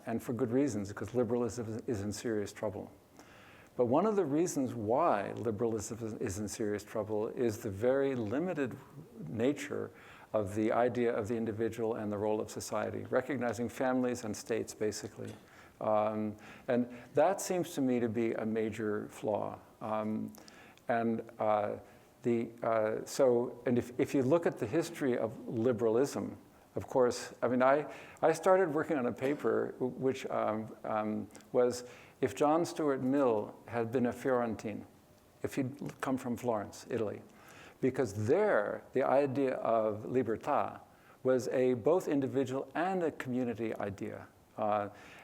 B: and for good reasons, because liberalism is in serious trouble. But one of the reasons why liberalism is in serious trouble is the very limited nature of the idea of the individual and the role of society, recognizing families and states, basically. And that seems to me to be a major flaw. If you look at the history of liberalism, of course, I mean, I started working on a paper which was if John Stuart Mill had been a Florentine, if he'd come from Florence, Italy, because there the idea of libertà was a both individual and a community idea.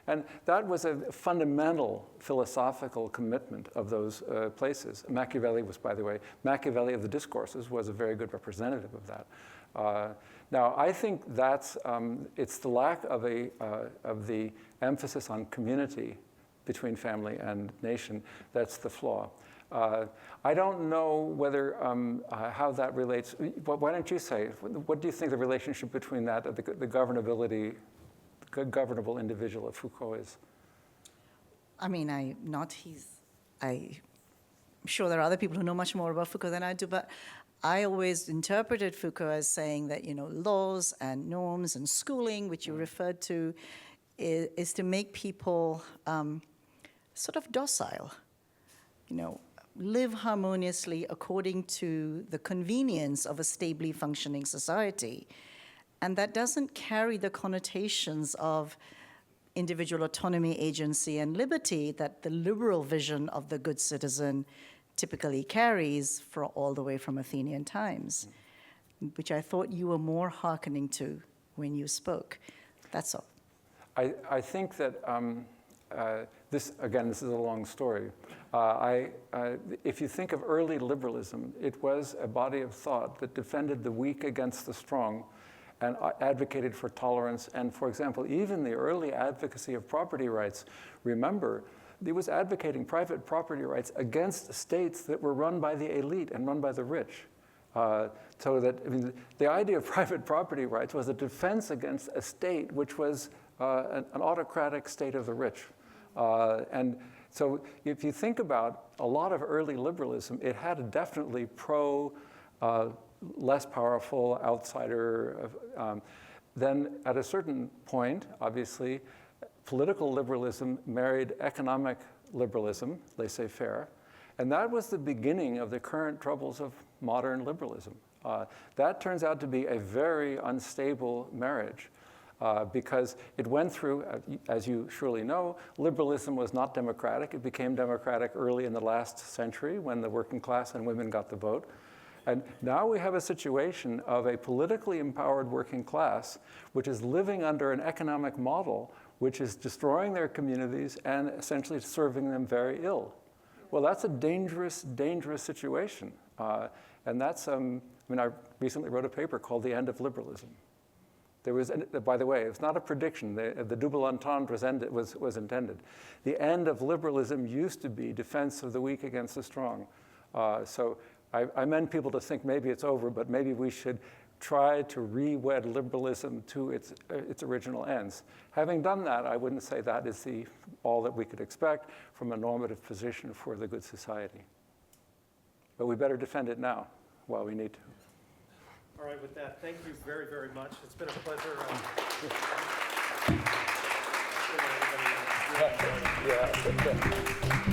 B: And that was a fundamental philosophical commitment of those places. Machiavelli was, by the way, Machiavelli of the Discourses was a very good representative of that. Now, I think that's, it's the lack of the emphasis on community between family and nation that's the flaw. I don't know whether, how that relates. Why don't you say, what do you think the relationship between that, the governability good governable individual of Foucault is?
I: I mean, I'm sure there are other people who know much more about Foucault than I do, but I always interpreted Foucault as saying that, laws and norms and schooling, which you referred to, is to make people sort of docile, live harmoniously according to the convenience of a stably functioning society. And that doesn't carry the connotations of individual autonomy, agency, and liberty that the liberal vision of the good citizen typically carries all the way from Athenian times, which I thought you were more hearkening to when you spoke. That's all.
B: I think that this is a long story. If you think of early liberalism, it was a body of thought that defended the weak against the strong and advocated for tolerance. And for example, even the early advocacy of property rights, remember, it was advocating private property rights against states that were run by the elite and run by the rich. So that, the idea of private property rights was a defense against a state which was an autocratic state of the rich. And so if you think about a lot of early liberalism, it had a definitely less powerful outsider. Then at a certain point, obviously, political liberalism married economic liberalism, laissez-faire, and that was the beginning of the current troubles of modern liberalism. That turns out to be a very unstable marriage because it went through, as you surely know, liberalism was not democratic. It became democratic early in the last century when the working class and women got the vote. And now we have a situation of a politically empowered working class which is living under an economic model which is destroying their communities and essentially serving them very ill. Well, that's a dangerous, dangerous situation. And that's, I recently wrote a paper called The End of Liberalism. There was, by the way, it's not a prediction. The double entendre was intended. The end of liberalism used to be defense of the weak against the strong. So I meant people to think maybe it's over, but maybe we should try to re-wed liberalism to its original ends. Having done that, I wouldn't say that is all that we could expect from a normative position for the good society. But we better defend it now while we need to.
A: All right, with that, thank you very, very much. It's been a pleasure.
B: Yeah.